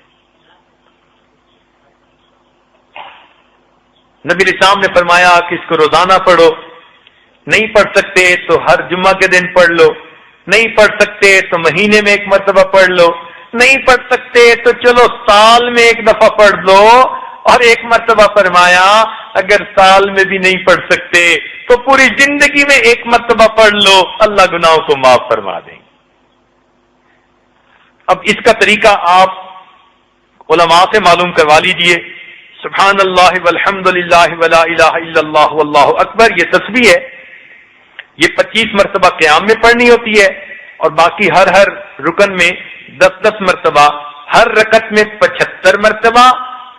نبی علیہ السلام نے فرمایا کہ اس کو روزانہ پڑھو، نہیں پڑھ سکتے تو ہر جمعہ کے دن پڑھ لو، نہیں پڑھ سکتے تو مہینے میں ایک مرتبہ پڑھ لو، نہیں پڑھ سکتے تو چلو سال میں ایک دفعہ پڑھ لو، اور ایک مرتبہ فرمایا اگر سال میں بھی نہیں پڑھ سکتے تو پوری زندگی میں ایک مرتبہ پڑھ لو، اللہ گناہوں کو معاف فرما دیں گے۔ اب اس کا طریقہ آپ علماء سے معلوم کروا لیجئے۔ سبحان اللہ والحمد للہ ولا الہ الا اللہ واللہ اکبر، یہ تسبیح ہے، یہ 25 مرتبہ قیام میں پڑھنی ہوتی ہے، اور باقی ہر رکن میں 10 مرتبہ، ہر رکعت میں 75 مرتبہ،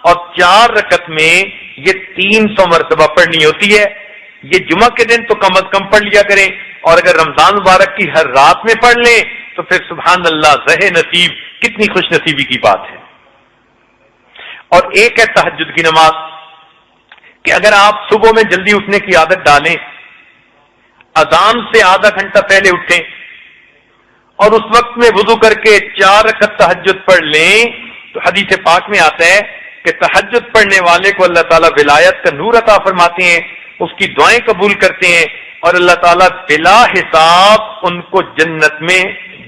اور 4 رکعت میں یہ 300 مرتبہ پڑھنی ہوتی ہے۔ یہ جمعہ کے دن تو کم از کم پڑھ لیا کریں، اور اگر رمضان مبارک کی ہر رات میں پڑھ لیں تو پھر سبحان اللہ، زہ نصیب، کتنی خوش نصیبی کی بات ہے۔ اور ایک ہے تہجد کی نماز، کہ اگر آپ صبح میں جلدی اٹھنے کی عادت ڈالیں، اذان سے آدھا گھنٹہ پہلے اٹھیں اور اس وقت میں وضو کر کے 4 رکعت تہجد پڑھ لیں، تو حدیث پاک میں آتا ہے کہ تہجد پڑھنے والے کو اللہ تعالیٰ ولایت کا نور عطا فرماتے ہیں، اس کی دعائیں قبول کرتے ہیں، اور اللہ تعالیٰ بلا حساب ان کو جنت میں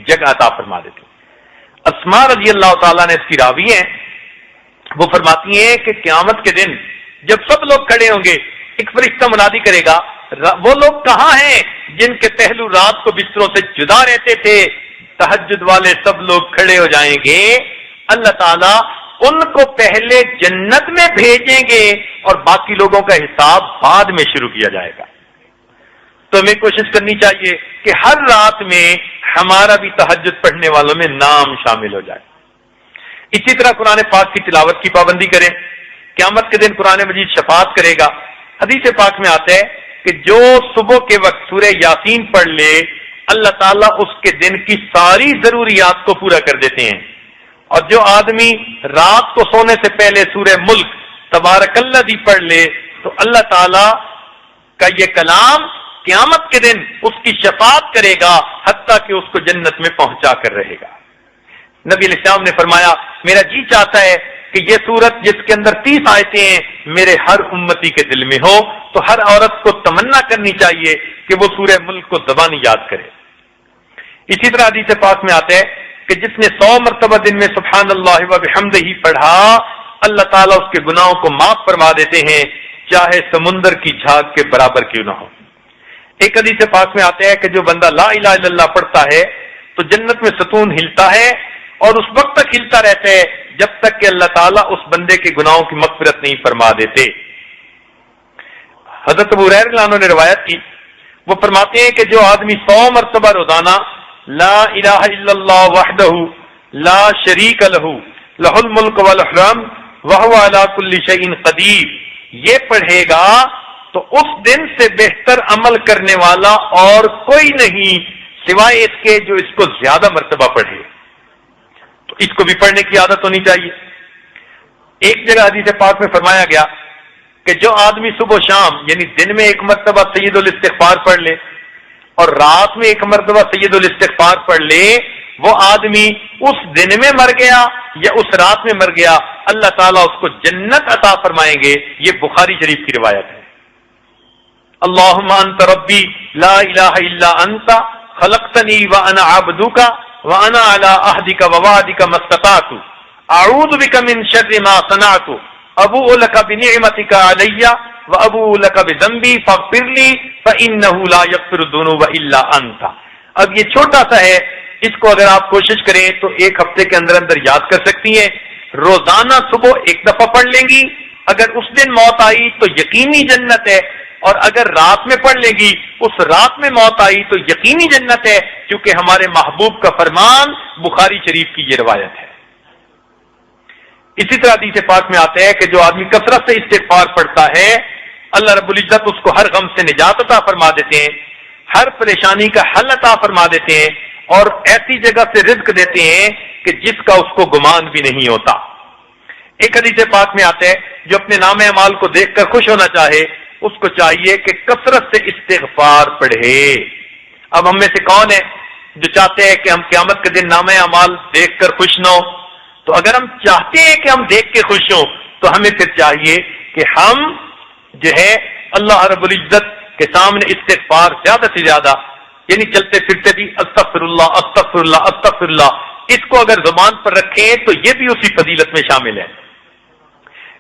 جگہ عطا فرما دیتے ہیں۔ اسماء رضی اللہ تعالیٰ نے اس کی راوی ہیں، وہ فرماتی ہیں کہ قیامت کے دن جب سب لوگ کھڑے ہوں گے، ایک فرشتہ منادی کرے گا، وہ لوگ کہاں ہیں جن کے پہلو رات کو بستروں سے جدا رہتے تھے؟ تہجد والے سب لوگ کھڑے ہو جائیں گے، اللہ تعالیٰ ان کو پہلے جنت میں بھیجیں گے اور باقی لوگوں کا حساب بعد میں شروع کیا جائے گا۔ تو ہمیں کوشش کرنی چاہیے کہ ہر رات میں ہمارا بھی تہجد پڑھنے والوں میں نام شامل ہو جائے۔ اسی طرح قرآن پاک کی تلاوت کی پابندی کریں، قیامت کے دن قرآن مجید شفاعت کرے گا۔ حدیث پاک میں آتا ہے کہ جو صبح کے وقت سورہ یاسین پڑھ لے اللہ تعالیٰ اس کے دن کی ساری ضروریات کو پورا کر دیتے ہیں، اور جو آدمی رات کو سونے سے پہلے سورہ ملک تبارک الذی پڑھ لے تو اللہ تعالیٰ کا یہ کلام قیامت کے دن اس کی شفاعت کرے گا، حتیٰ کہ اس کو جنت میں پہنچا کر رہے گا۔ نبی علیہ السلام نے فرمایا میرا جی چاہتا ہے کہ یہ سورت جس کے اندر 30 آیتیں ہیں میرے ہر امتی کے دل میں ہو، تو ہر عورت کو تمنا کرنی چاہیے کہ وہ سورہ ملک کو زبانی یاد کرے۔ اسی طرح حدیث پاک میں آتا ہے کہ جس نے 100 مرتبہ دن میں سبحان اللہ و بحمدہ پڑھا، اللہ تعالیٰ اس کے گناہوں کو معاف فرما دیتے ہیں، چاہے سمندر کی جھاگ کے برابر کیوں نہ ہو۔ ایک حدیث پاک میں آتا ہے کہ جو بندہ لا الہ الا اللہ پڑھتا ہے تو جنت میں ستون ہلتا ہے، اور اس وقت تک ہلتا رہتا ہے جب تک کہ اللہ تعالیٰ اس بندے کے گناہوں کی مغفرت نہیں فرما دیتے۔ حضرت ابو ہریرہ رضی اللہ عنہ نے روایت کی، وہ فرماتے ہیں کہ جو آدمی 100 مرتبہ روزانہ لا الہ الا اللہ وحدہ لا شریک لہ لہ الملک والحمد وہو علی کل شیء قدیر یہ پڑھے گا تو اس دن سے بہتر عمل کرنے والا اور کوئی نہیں سوائے اس کے جو اس کو زیادہ مرتبہ پڑھے۔ تو اس کو بھی پڑھنے کی عادت ہونی چاہیے۔ ایک جگہ حدیث پاک میں فرمایا گیا کہ جو آدمی صبح و شام یعنی دن میں ایک مرتبہ سید الاستغفار پڑھ لے اور رات میں ایک مرتبہ سید الاستغفار پڑھ لے، وہ آدمی اس دن میں مر گیا یا اس رات میں مر گیا، اللہ تعالیٰ اس کو جنت عطا فرمائیں گے۔ یہ بخاری شریف کی روایت ہے۔ اللہم انت ربی لا الہ الا انت خلقتنی وانا عبدک وانا علی عہدک ووعدک ما استطعت اعوذ بک من شر ما صنعت ابوء لک بنعمتک علی وابوء لک بذنبی فاغفر لی فانہ لا یغفر الذنوب الا انت۔ اب یہ چھوٹا سا ہے، اس کو اگر آپ کوشش کریں تو ایک ہفتے کے اندر اندر یاد کر سکتی ہیں۔ روزانہ صبح ایک دفعہ پڑھ لیں گی، اگر اس دن موت آئی تو یقینی جنت ہے، اور اگر رات میں پڑھ لیں گی اس رات میں موت آئی تو یقینی جنت ہے، کیونکہ ہمارے محبوب کا فرمان بخاری شریف کی یہ روایت ہے۔ اسی طرح حدیث پاک میں آتا ہے کہ جو آدمی کثرت سے استغفار پڑھتا ہے اللہ رب العزت اس کو ہر غم سے نجات عطا فرما دیتے ہیں، ہر پریشانی کا حل عطا فرما دیتے ہیں، اور ایسی جگہ سے رزق دیتے ہیں کہ جس کا اس کو گمان بھی نہیں ہوتا۔ ایک حدیث پاک میں آتا ہے جو اپنے نام اعمال کو دیکھ کر خوش ہونا چاہے اس کو چاہیے کہ کثرت سے استغفار پڑھے۔ اب ہم میں سے کون ہے جو چاہتے ہیں کہ ہم قیامت کے دن نام اعمال دیکھ کر خوش نہ ہو؟ تو اگر ہم چاہتے ہیں کہ ہم دیکھ کے خوش ہوں تو ہمیں پھر چاہیے کہ ہم جو ہے اللہ رب العزت کے سامنے استغفار زیادہ سے زیادہ، یعنی چلتے پھرتے بھی استغفر اللہ استغفر اللہ استغفر اللہ، اس کو اگر زبان پر رکھیں تو یہ بھی اسی فضیلت میں شامل ہے۔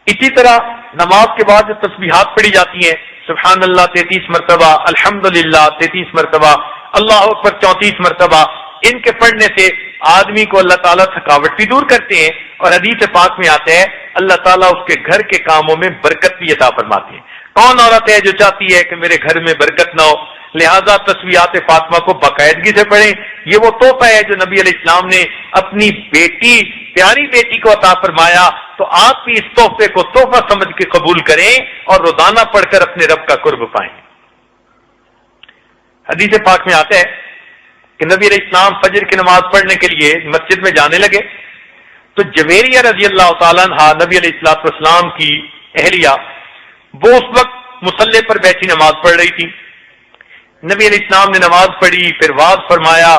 اسی طرح نماز کے بعد جو تسبیحات پڑھی جاتی ہیں، سبحان اللہ 33 مرتبہ، الحمدللہ 33 مرتبہ، اللہ اکبر 34 مرتبہ، ان کے پڑھنے سے آدمی کو اللہ تعالیٰ تھکاوٹ بھی دور کرتے ہیں، اور حدیث پاک میں آتا ہے اللہ تعالیٰ اس کے گھر کے کاموں میں برکت بھی عطا فرماتے ہیں۔ کون عورت ہے جو چاہتی ہے کہ میرے گھر میں برکت نہ ہو؟ لہذا تسبیحات فاطمہ کو باقاعدگی سے پڑھیں، یہ وہ تحفہ ہے جو نبی علیہ السلام نے اپنی بیٹی، پیاری بیٹی کو عطا فرمایا، تو آپ بھی اس تحفے کو تحفہ سمجھ کے قبول کریں اور روزانہ پڑھ کر اپنے رب کا قرب پائیں۔ حدیث پاک میں آتا ہے کہ نبی علیہ السلام فجر کی نماز پڑھنے کے لیے مسجد میں جانے لگے تو جویریہ رضی اللہ تعالیٰ عنہ نبی علیہ الصلوۃ والسلام کی اہلیہ، وہ اس وقت مصلی پر بیٹھی نماز پڑھ رہی تھی۔ نبی علیہ السلام نے نماز پڑھی، پھر واز فرمایا،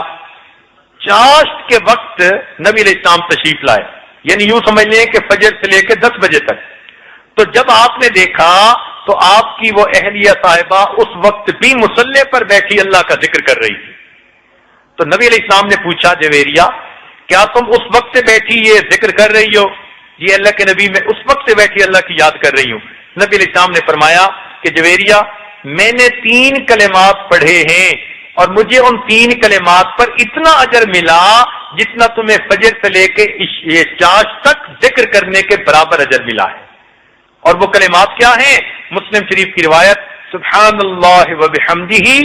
چاشت کے وقت نبی علیہ السلام تشریف لائے، یعنی یوں سمجھ لیں کہ فجر سے لے کے 10 بجے تک۔ تو جب آپ نے دیکھا تو آپ کی وہ اہلیہ صاحبہ اس وقت بھی مصلی پر بیٹھی اللہ کا ذکر کر رہی تھی۔ تو نبی علیہ السلام نے پوچھا، جویریہ کیا تم اس وقت سے بیٹھی یہ ذکر کر رہی ہو؟ جی اللہ کے نبی، میں اس وقت سے بیٹھی اللہ کی یاد کر رہی ہوں۔ نبی علیہ السلام نے فرمایا کہ جویریہ میں نے 3 کلمات پڑھے ہیں اور مجھے ان 3 کلمات پر اتنا اجر ملا جتنا تمہیں فجر سے لے کے چاش تک ذکر کرنے کے برابر اجر ملا ہے۔ اور وہ کلمات کیا ہیں؟ مسلم شریف کی روایت، سبحان اللہ و بحمدہ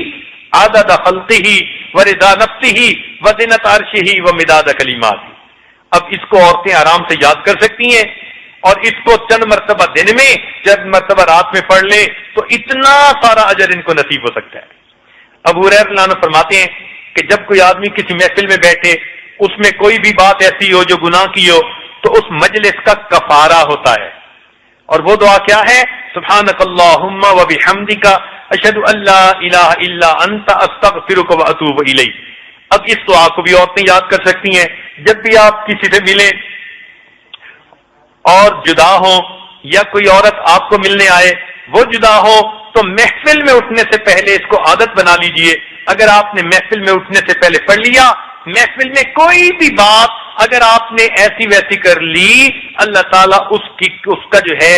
عدد خلقہ ورضا نفسہ وزنۃ عرشہ ومداد کلماتہ۔ اب اس کو عورتیں آرام سے یاد کر سکتی ہیں، اور اس کو چند مرتبہ دن میں، چند مرتبہ رات میں پڑھ لیں تو اتنا سارا اجر ان کو نصیب ہو سکتا ہے۔ ابو ہریرہ رضی اللہ عنہ فرماتے ہیں کہ جب کوئی آدمی کسی محفل میں بیٹھے، اس میں کوئی بھی بات ایسی ہو جو گناہ کی ہو، تو اس مجلس کا کفارہ ہوتا ہے، اور وہ دعا کیا ہے؟ سبحانک اللہم و بحمدک اشہد ان لا الہ الا انت استغفرک و اتوب الیک۔ اب اس دعا کو بھی عورتیں یاد کر سکتی ہیں، جب بھی آپ کسی سے ملیں اور جدا ہوں، یا کوئی عورت آپ کو ملنے آئے وہ جدا ہو، تو محفل میں اٹھنے سے پہلے اس کو عادت بنا لیجئے۔ اگر آپ نے محفل میں اٹھنے سے پہلے پڑھ لیا، محفل میں کوئی بھی بات اگر آپ نے ایسی ویسی کر لی، اللہ تعالیٰ اس کا جو ہے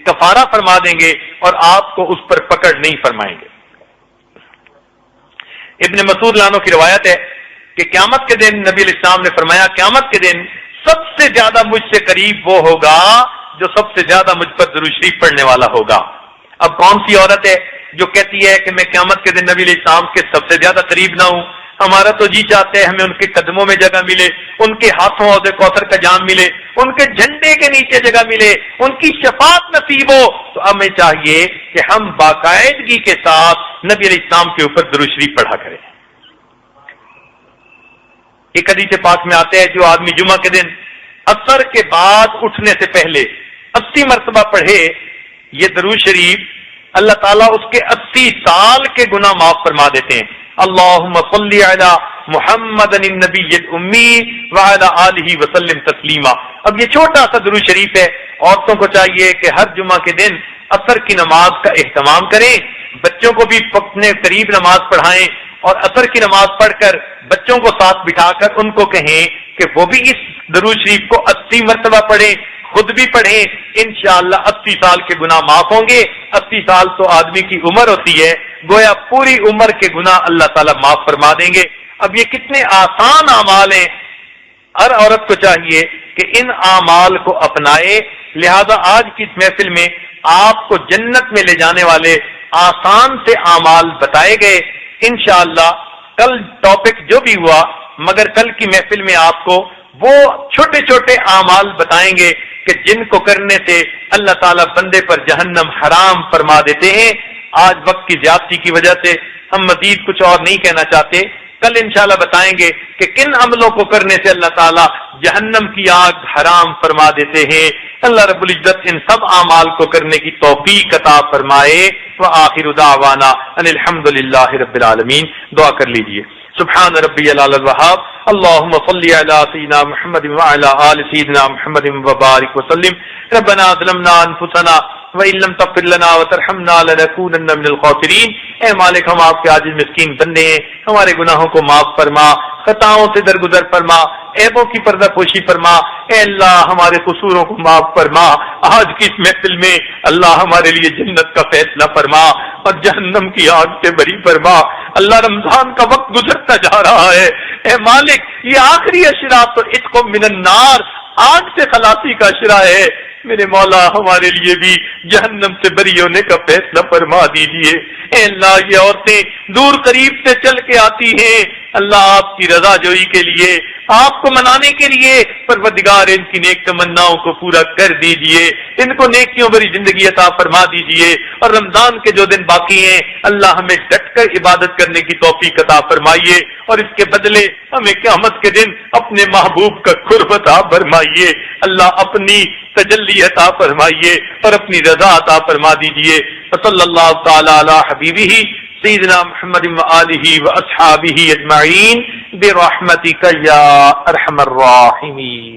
کفارہ فرما دیں گے اور آپ کو اس پر پکڑ نہیں فرمائیں گے۔ ابن مسعود رضی اللہ عنہ کی روایت ہے کہ قیامت کے دن نبی علیہ السلام نے فرمایا، قیامت کے دن سب سے زیادہ مجھ سے قریب وہ ہوگا جو سب سے زیادہ مجھ پر درود شریف پڑھنے والا ہوگا۔ اب کون سی عورت ہے جو کہتی ہے کہ میں قیامت کے دن نبی علیہ السلام کے سب سے زیادہ قریب نہ ہوں؟ ہمارا تو جی چاہتے ہیں ہمیں ان کے قدموں میں جگہ ملے، ان کے ہاتھوں حوض کوثر کا جام ملے، ان کے جھنڈے کے نیچے جگہ ملے، ان کی شفاعت نصیب ہو۔ تو ہمیں چاہیے کہ ہم باقاعدگی کے ساتھ نبی علیہ السلام کے اوپر درود شریف پڑھا کریں۔ ایک حدیث پاک میں آتے ہیں جو آدمی جمعہ کے دن عصر کے بعد اٹھنے سے پہلے 80 مرتبہ پڑھے یہ درود شریف، اللہ تعالیٰ اس کے 80 سال کے گناہ معاف فرما دیتے ہیں۔ اللہم صلی علی محمد النبی الامی وعلی آلہ وسلم تسلیما۔ اب یہ چھوٹا سا درود شریف ہے، عورتوں کو چاہیے کہ ہر جمعہ کے دن عصر کی نماز کا اہتمام کریں، بچوں کو بھی اپنے قریب نماز پڑھائیں، اور عصر کی نماز پڑھ کر بچوں کو ساتھ بٹھا کر ان کو کہیں کہ وہ بھی اس درود شریف کو 80 مرتبہ پڑھیں، خود بھی پڑھیں، انشاءاللہ 80 سال کے گناہ معاف ہوں گے۔ 80 سال تو آدمی کی عمر ہوتی ہے، گویا پوری عمر کے گناہ اللہ تعالیٰ معاف فرما دیں گے۔ اب یہ کتنے آسان اعمال ہیں، ہر عورت کو چاہیے کہ ان اعمال کو اپنائے۔ لہذا آج کی اس محفل میں آپ کو جنت میں لے جانے والے آسان سے اعمال بتائے گئے۔ انشاءاللہ کل ٹاپک جو بھی ہوا، مگر کل کی محفل میں آپ کو وہ چھوٹے چھوٹے اعمال بتائیں گے کہ جن کو کرنے سے اللہ تعالیٰ بندے پر جہنم حرام فرما دیتے ہیں۔ آج وقت کی زیادتی کی وجہ سے ہم مزید کچھ اور نہیں کہنا چاہتے، کل انشاءاللہ بتائیں گے کہ کن عملوں کو کرنے سے اللہ تعالیٰ جہنم کی آگ حرام فرما دیتے ہیں۔ اللہ رب العزت ان سب اعمال کو کرنے کی توفیق عطا فرمائے۔ وآخر دعوانا ان الحمد للہ رب العالمین۔ دعا کر لیجئے۔ سبحان ربی العلی الوہاب، اللہم صلی علی سیدنا محمد وعلی آل سیدنا محمد وبارک وسلم۔ ربنا ظلمنا انفسنا وَإِن لَّمْ تَغْفِرْ لَنَا وَتَرْحَمْنَا لَنَكُونَنَّ مِنَ الْخَاسِرِينَ۔ اے مالک، ہم آپ کے عاجز مسکین بندے ہیں، ہمارے گناہوں کو معاف فرما، خطاؤں سے درگزر فرما، عیبوں کی پردہ پوشی فرما۔ اے اللہ ہمارے قصوروں کو معاف فرما۔ آج کی اس محفل میں اللہ ہمارے لیے جنت کا فیصلہ فرما اور جہنم کی آگ سے بری فرما۔ اللہ رمضان کا وقت گزرتا جا رہا ہے، اے مالک یہ آخری اشرا تو عتق من النار، آگ سے خلاصی کا اشرا ہے۔ میرے مولا ہمارے لیے بھی جہنم سے بری ہونے کا فیصلہ فرما دیجئے۔ اے اللہ یہ عورتیں دور قریب سے چل کے آتی ہیں اللہ آپ کی رضا جوئی کے لیے، آپ کو منانے کے لیے، پروردگار ان کی نیک تمناؤں کو پورا کر دیجئے، ان کو نیکیوں بھری زندگی عطا فرما دیجئے، اور رمضان کے جو دن باقی ہیں اللہ ہمیں ڈٹ کر عبادت کرنے کی توفیق عطا فرمائیے، اور اس کے بدلے ہمیں قیامت کے دن اپنے محبوب کا قرب عطا فرمائیے۔ اللہ اپنی تجلی عطا فرمائیے اور اپنی رضا عطا فرما دیجئے۔ صلی اللہ تعالی علی حبیبہ سیدنا محمد وآلہ واصحابہ اجمعین برحمتک یا ارحم الراحمین۔